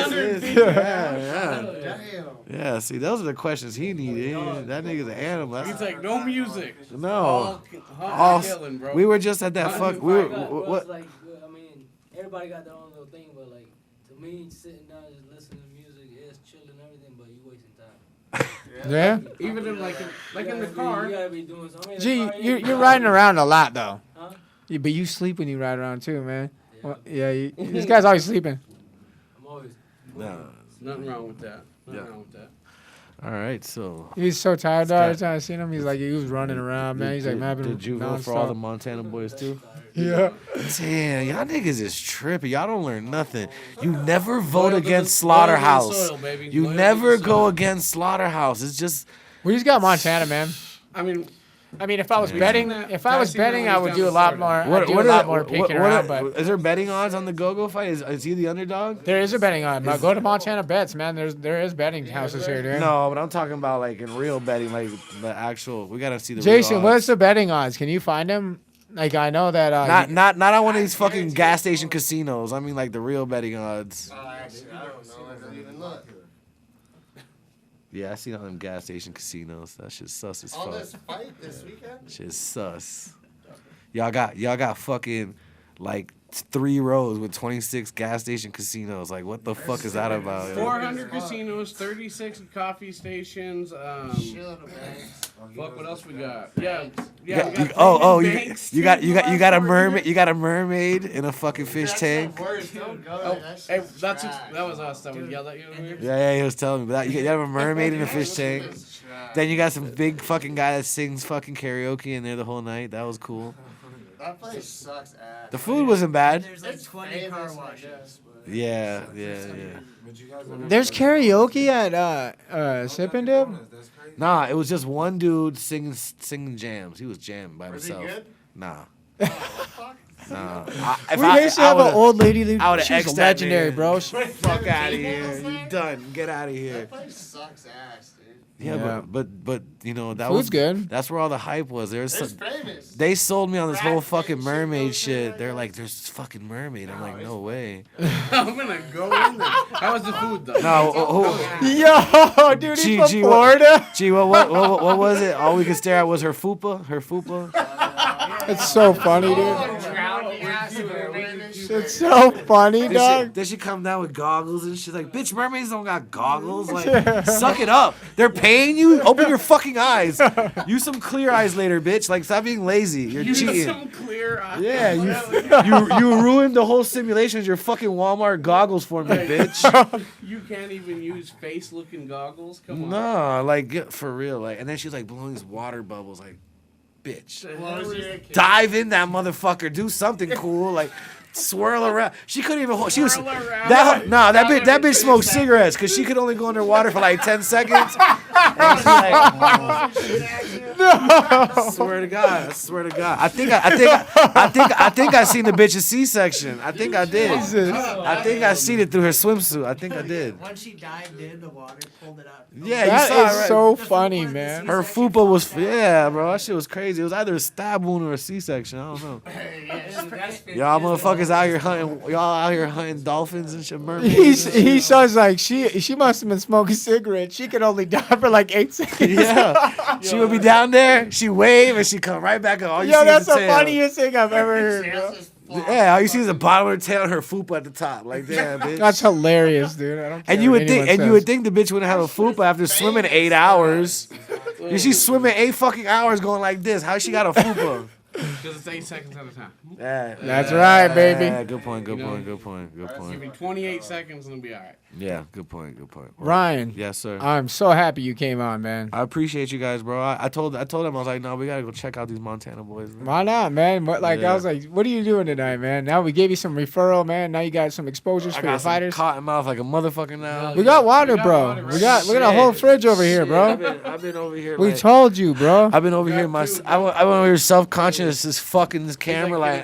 E: Yeah, see, those are the questions he needed. That nigga's an animal.
B: He's like, no music.
E: No.
B: All killing, bro.
E: We were just at that fuck. We were
F: Bro, it's
E: what?
F: like, I mean, everybody got their own little thing, but like, to me, sitting down just listening to music, yeah, it's chill and everything, but you wasting time.
C: Yeah.
B: Even in like in the
F: You
B: car.
F: gotta be doing something.
C: G, you're riding around a lot though.
F: Huh?
C: Yeah, but you sleep when you ride around too, man. Well, yeah, this guy's always sleeping.
F: I'm always.
E: No.
B: Nothing wrong with that. Nothing
E: Yeah.
B: wrong with that.
E: All right, so.
C: He's so tired though. Every time I seen him, he's like he was running around, man. He's like, man, I've been
E: Did you vote for all the
C: nonstop.
E: Montana boys too?
C: Yeah.
E: Damn, y'all niggas is trippy. Y'all don't learn nothing. You never vote
B: Loyal to the-
E: against
B: loyal to the
E: Slaughterhouse.
B: soil, baby.
E: You
B: Loyal to
E: never
B: the
E: go
B: soil.
E: against Slaughterhouse. It's just
C: We just got Montana, man.
B: I mean,
C: I mean, if I was
B: Yeah.
C: betting, I would do a lot more. I'd do a lot more picking around. But
E: is there betting odds on the Go-Go fight? Is he the underdog?
C: there is a betting on. Now go to Montana Bets, man. There is betting houses here, dude.
E: No, but I'm talking about like in real betting, like the actual. We gotta see the.
C: Jason,
E: real
C: what's
E: odds.
C: the betting odds? Can you find them? Like I know that.
E: Not on one of these fucking gas station casinos. I mean like the real betting odds.
G: Actually, I don't know. I don't even look.
E: Yeah, I seen on them gas station casinos. That shit's sus as
G: On
E: fuck.
G: this fight this weekend?
E: Shit's sus. Y'all got fucking like 3 rows with 26 gas station casinos. Like what the fuck is that about? yo?
B: 400 casinos, 36 coffee stations. Fuck, what else we got? Yeah. We got banks,
E: you got a mermaid. You got a mermaid in a fucking fish tank.
G: Don't go there. That
B: Hey,
G: shit's
B: that
G: trash.
B: was us that we yelled at you over here.
E: Yeah, he was telling me. But you have a mermaid in a fish tank. Then you got some big fucking guy that sings fucking karaoke in there the whole night. That was cool.
G: That place sucks ass.
E: The food wasn't bad.
F: There's like
G: It's
F: 20 car
G: famous, I
F: washes.
G: guess, but-
E: Yeah.
C: there's karaoke at Sip and Dip.
E: Nah, it was just one dude singing jams. He was jamming by
G: Was he
E: himself.
G: good?
E: Nah.
G: Fuck.
E: Nah.
C: We used to have an old lady.
E: I would've
C: She's
E: X'd that
C: legendary,
E: nigga.
C: bro.
E: Fuck out of here. You done. Get out of here.
G: That place sucks ass, dude.
E: Yeah,
C: Yeah.
E: but you know that
C: Food's
E: was
C: good.
E: That's where all the hype was. There's
G: It's
E: some,
G: famous.
E: they sold me on this whole
G: Rat
E: fucking
G: shit
E: mermaid
G: goes
E: shit.
G: there,
E: They're
G: yeah.
E: like, there's this fucking mermaid. I'm like, no way.
B: I'm gonna go in there. How was the food though?
E: No,
C: Yo, dude, he's from
E: Gee,
C: Florida.
E: Gee, what was it? All we could stare at was her fupa. Her fupa.
C: It's so funny, dude. It's so funny, dog.
E: Then she come down with goggles and she's like, bitch, mermaids don't got goggles. Like, suck it up. They're paying you. Open your fucking eyes. Use some clear eyes later, bitch. Like, stop being lazy. You're
B: You
E: cheating.
B: some clear eyes.
E: Yeah, you ruined the whole simulation with your fucking Walmart goggles for me, bitch.
B: You can't even use face-looking goggles. Come on.
E: No, like for real. Like, and then she's like blowing these water bubbles. Like, bitch,
G: What was your
E: dive in that motherfucker. Do something cool. Like, swirl around. She couldn't even hold. She was
B: Swirl around.
E: that bitch smoked cigarettes because she could only go underwater for like 10 seconds. And she's like, Swear to God. I think I seen the bitch's C-section. I think I did. I think I seen it through her swimsuit. I think I did.
F: Once she dived in, the water pulled it out.
E: Yeah, you
C: That
E: saw
C: is
E: it, right?
C: so funny, man.
E: Her fupa was, yeah, bro. That shit was crazy. It was either a stab wound or a C-section. I don't know. Y'all motherfuckers out here hunting. Y'all out here hunting dolphins and shit. Mermaids.
C: He sounds like she must have been smoking cigarettes. She could only dive for like 8 seconds.
E: Yeah, she would be down there. She wave and she come right back up. All you
C: Yo,
E: see
C: that's
E: is the
C: the
E: tail.
C: funniest thing I've ever heard, bro.
E: Yeah, all you see is the bottom of her tail and her fupa at the top. Like, damn, bitch.
C: That's hilarious, dude. I don't care
E: And you
C: what
E: would think,
C: anyone
E: you would
C: says.
E: think the bitch wouldn't have a fupa after swimming 8 hours. She's swimming 8 fucking hours going like this. How she got a fupa?
B: Because it's 8 seconds at a time.
E: Yeah,
C: That's right, baby.
E: yeah, good point.
B: You know?
E: Good
B: Give me
E: point.
B: 28 seconds and it'll be all right.
E: Yeah, good point.
C: Ryan,
E: Yes, sir.
C: I'm so happy you came on, man.
E: I appreciate you guys, bro. I told him, I was like, no, we gotta go check out these Montana boys. Man.
C: Why not, man? What, like
E: Yeah.
C: I was like, what are you doing tonight, man? Now we gave you some referral, man. Now you got some exposures
E: I
C: for your
E: got some
C: fighters.
E: cotton mouth like a motherfucker now.
C: We got water,
B: We got
C: bro.
B: water,
C: We got a whole fridge over here, bro.
E: I've been over here.
C: We
E: like,
C: told you, bro.
E: I've been over here. I went over here self-conscious as fucking this camera, like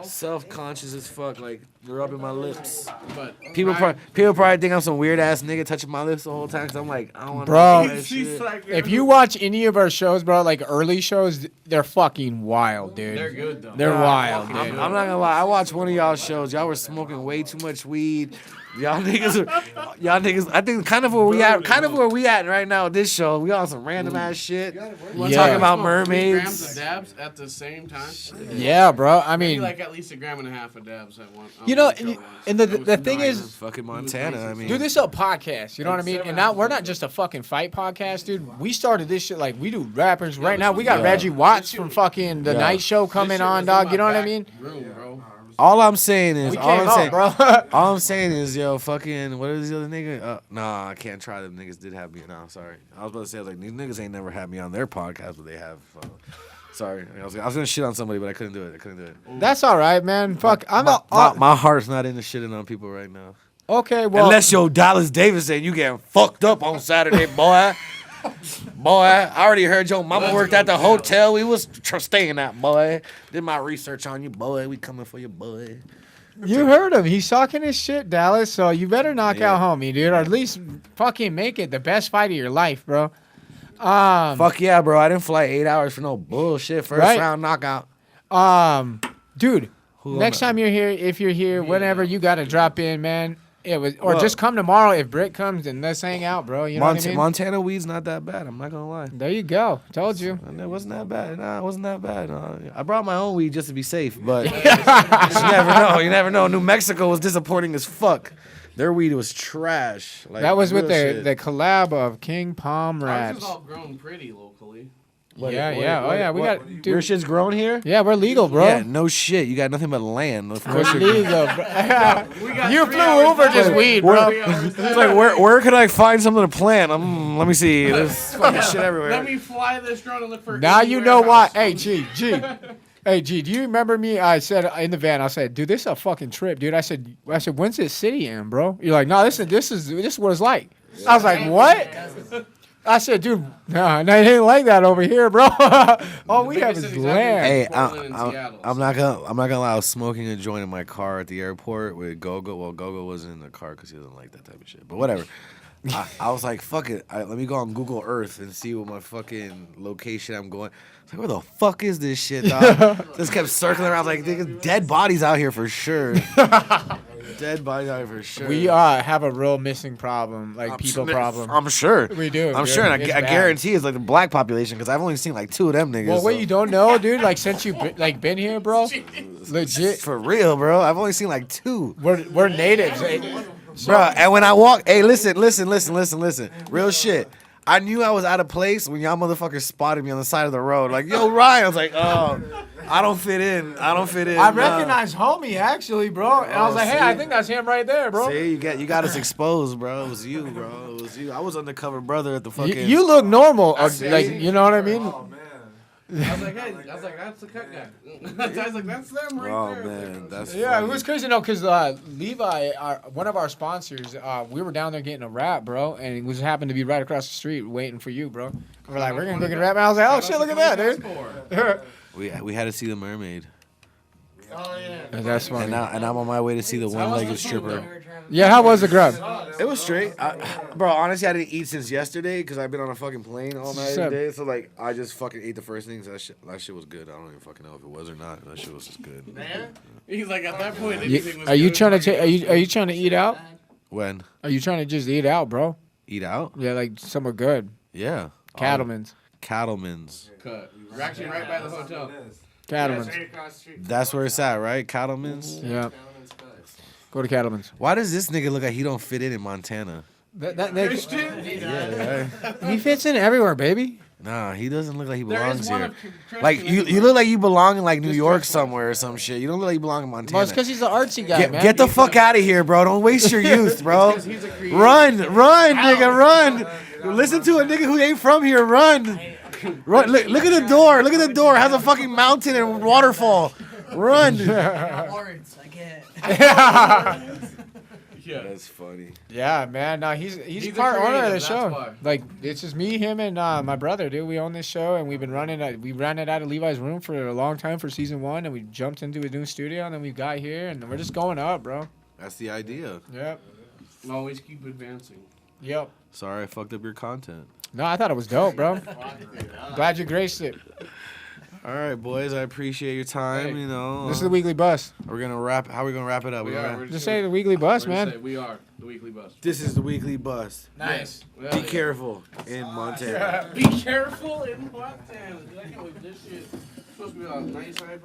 E: self-conscious as fuck, like rubbing my lips.
B: But
E: People probably think I'm some weird ass nigga touching my lips the whole time. Cause I'm like, I don't want
C: Bro.
E: to.
B: she's like,
C: If you watch any of our shows, bro, like early shows, they're fucking wild, dude.
B: they're good though.
C: They're wild, dude.
E: I'm not gonna lie. I watched one of y'all shows. Y'all were smoking way too much weed. Y'all niggas. I think kind of where we at right now with this show. We on some random ass shit. We're
C: Yeah.
E: talking about
B: Smoke 3 grams
E: mermaids.
B: of dabs at the same time.
C: Yeah, bro. I
B: Maybe
C: mean,
B: like at least 1.5 grams of dabs at one.
C: you know,
B: one show once.
C: and the
B: It was
C: thing
B: nice.
C: is,
E: Fucking Montana. I mean,
C: do this a podcast. You know what I mean? And now we're not just a fucking fight podcast, dude. We started this shit like we do rappers right now. We got
E: Yeah.
C: Reggie Watts from fucking the
E: Yeah.
C: Night Show coming on, dog. You know what I mean?
B: Room, bro.
E: all I'm saying is,
C: We came up, bro.
E: all I'm saying is, yo, fucking, what is the other nigga? Nah, I can't try. Them niggas did have me. No, sorry. I was about to say, I was like, these niggas ain't never had me on their podcast, but they have. Sorry, I was gonna shit on somebody, but I couldn't do it.
C: That's all right, man. Fuck,
E: My heart's not into shitting on people right now.
C: okay. Well,
E: Unless yo Dallas Davis saying you getting fucked up on Saturday, boy. Boy, I already heard your mama worked at the hotel we was staying at, boy. Did my research on you, boy. We coming for you, boy.
C: You heard him. He's talking his shit, Dallas. So you better knock out homie, dude, or at least fucking make it the best fight of your life, bro.
E: Fuck yeah, bro. I didn't fly 8 hours for no bullshit. First round knockout.
C: Dude, next time you're here, if you're here, whenever you gotta drop in, man. Just come tomorrow. If Britt comes, and let's hang out, bro. You know what I mean?
E: Montana weed's not that bad. I'm not gonna lie.
C: There you go. Told you.
E: And it wasn't that bad. Nah, it wasn't that bad. I brought my own weed just to be safe, but you never know. You never know. New Mexico was disappointing as fuck. Their weed was trash. Like,
C: that was with
E: shit.
C: the collab of King Palm
B: Ours
C: Rats.
B: is all grown pretty locally.
C: We got. Dude,
E: Your shit's grown here?
C: yeah, we're legal, bro.
E: Yeah, no shit. You got nothing but land. Of course
C: We're
E: you're
C: legal, bro.
B: We got
C: You
B: 3
C: flew
B: hours
C: over
B: left.
C: just weed, bro.
E: It's like where could I find something to plant? Let me see. There's fucking shit everywhere.
B: Let me fly this drone and look for.
C: Now
B: any
C: you know
B: warehouse.
C: why. Hey, G. Hey, G, do you remember me? I said in the van, I said, dude, this is a fucking trip, dude. I said, when's this city in, bro? You're like, no, this is what it's like. I was like, what? I said, dude, no, it ain't like that over here, bro. All we have is
B: biggest cities
C: land.
E: Hey,
B: Portland and Seattle,
E: I'm not gonna lie. I was smoking a joint in my car at the airport with Gogo. Well, Gogo wasn't in the car because he doesn't like that type of shit. But whatever. I was like, fuck it. Let me go on Google Earth and see what my fucking location I'm going. I was like, where the fuck is this shit, dog? Just kept circling around. I was like, there's dead bodies out here for sure. Dead bodies out here for sure.
C: We have a real missing problem, like people problem.
E: I'm sure.
C: We do.
E: I'm
C: dude.
E: sure, and
C: It's
E: I
C: bad.
E: guarantee it's like the black population because I've only seen like 2 of them niggas.
C: Well, what
E: so-
C: you don't know, dude, like since you been here, bro, legit,
E: For real, bro. I've only seen like 2.
C: we're natives.
E: Bro, and when I walk, hey, listen. Real shit. I knew I was out of place when y'all motherfuckers spotted me on the side of the road. Like, yo, Ryan. I was like, oh, I don't fit in.
C: I recognize homie actually, bro, and I was like, hey, I think that's him right there, bro.
E: See, you got us exposed, bro. It was you, bro. It was you. I was undercover brother at the fucking.
C: You look normal,
E: see.
C: like you know what I mean.
G: Oh, man.
B: I was like, hey, that's the cut guy. I was like, that's them right
E: Oh
B: there.
E: man, that's
C: Yeah, it
E: funny.
C: was crazy though, cause Levi, one of our sponsors, we were down there getting a wrap, bro, and it was happened to be right across the street waiting for you, bro. We're like, we're gonna go get a wrap, and I was like, oh shit, look at that, dude.
E: We had to see the mermaid,
G: Oh, yeah.
C: That's funny.
E: and I'm on my way to see the one-legged stripper.
C: Yeah, how was the grub?
E: It was straight, bro. Honestly, I didn't eat since yesterday because I've been on a fucking plane all night
C: Sup?
E: today. So like, I just fucking ate the first things. That shit was good. I don't even fucking know if it was or not. That shit was just good.
G: Man?
B: He's like, at that point, anything was
C: Are you
B: good.
C: trying to? Are you trying to eat out?
E: When
C: Are you trying to just eat out, bro?
E: eat out?
C: Yeah, like somewhere good.
E: Yeah,
C: Cattleman's.
E: Cattleman's.
B: Cut. We're actually right by the hotel.
C: Cattleman's.
G: Right across the street.
E: That's where it's at, right? Cattleman's.
C: Yeah. Go to Cattleman's.
E: Why does this nigga look like he don't fit in Montana?
B: Christian?
E: Yeah, right?
C: He fits in everywhere, baby.
E: Nah, he doesn't look like he
B: There
E: belongs
B: is one
E: here.
B: of Christian
E: Like
B: in
E: you look like you belong in like New
B: Just
E: York
B: dress like
E: somewhere or some shit. You don't look like you belong in Montana.
C: Well, it's because he's an artsy guy, man.
E: Get the fuck out of here, bro. Don't waste your youth, bro.
B: He's a creator.
E: Run, nigga, run. Listen to a nigga who ain't from here. Run. Run. Look at the door. Look at the door. It has a fucking mountain and waterfall. Run.
F: Lawrence, I can't.
B: Yeah.
E: That's funny.
C: Yeah, man. No, he's
B: He's a
C: part owner of
B: creative,
C: the
B: that's
C: show.
B: why.
C: Like it's just me, him, and my brother, dude. We own this show, and we've been running it. We ran it out of Levi's room for a long time for season 1, and we jumped into a new studio, and then we got here, and we're just going up, bro.
E: That's the idea.
C: Yep.
B: Always keep advancing.
C: Yep.
E: Sorry I fucked up your content.
C: No, I thought it was dope, bro. Glad you graced it.
E: All right, boys. I appreciate your time.
B: Hey,
E: You know,
C: This is the weekly bus.
E: we're gonna wrap. How are we gonna wrap it up?
B: We
E: We're
B: are.
E: gonna-
B: We're
C: Just say the weekly
B: we're
C: bus,
B: gonna
C: man.
B: say we are the weekly bus.
E: This is the weekly bust.
C: Nice.
B: Well,
E: Be
B: yeah.
E: careful in Montana.
B: Be careful in Montana. I can't believe this shit. It's supposed to be on nice iPad.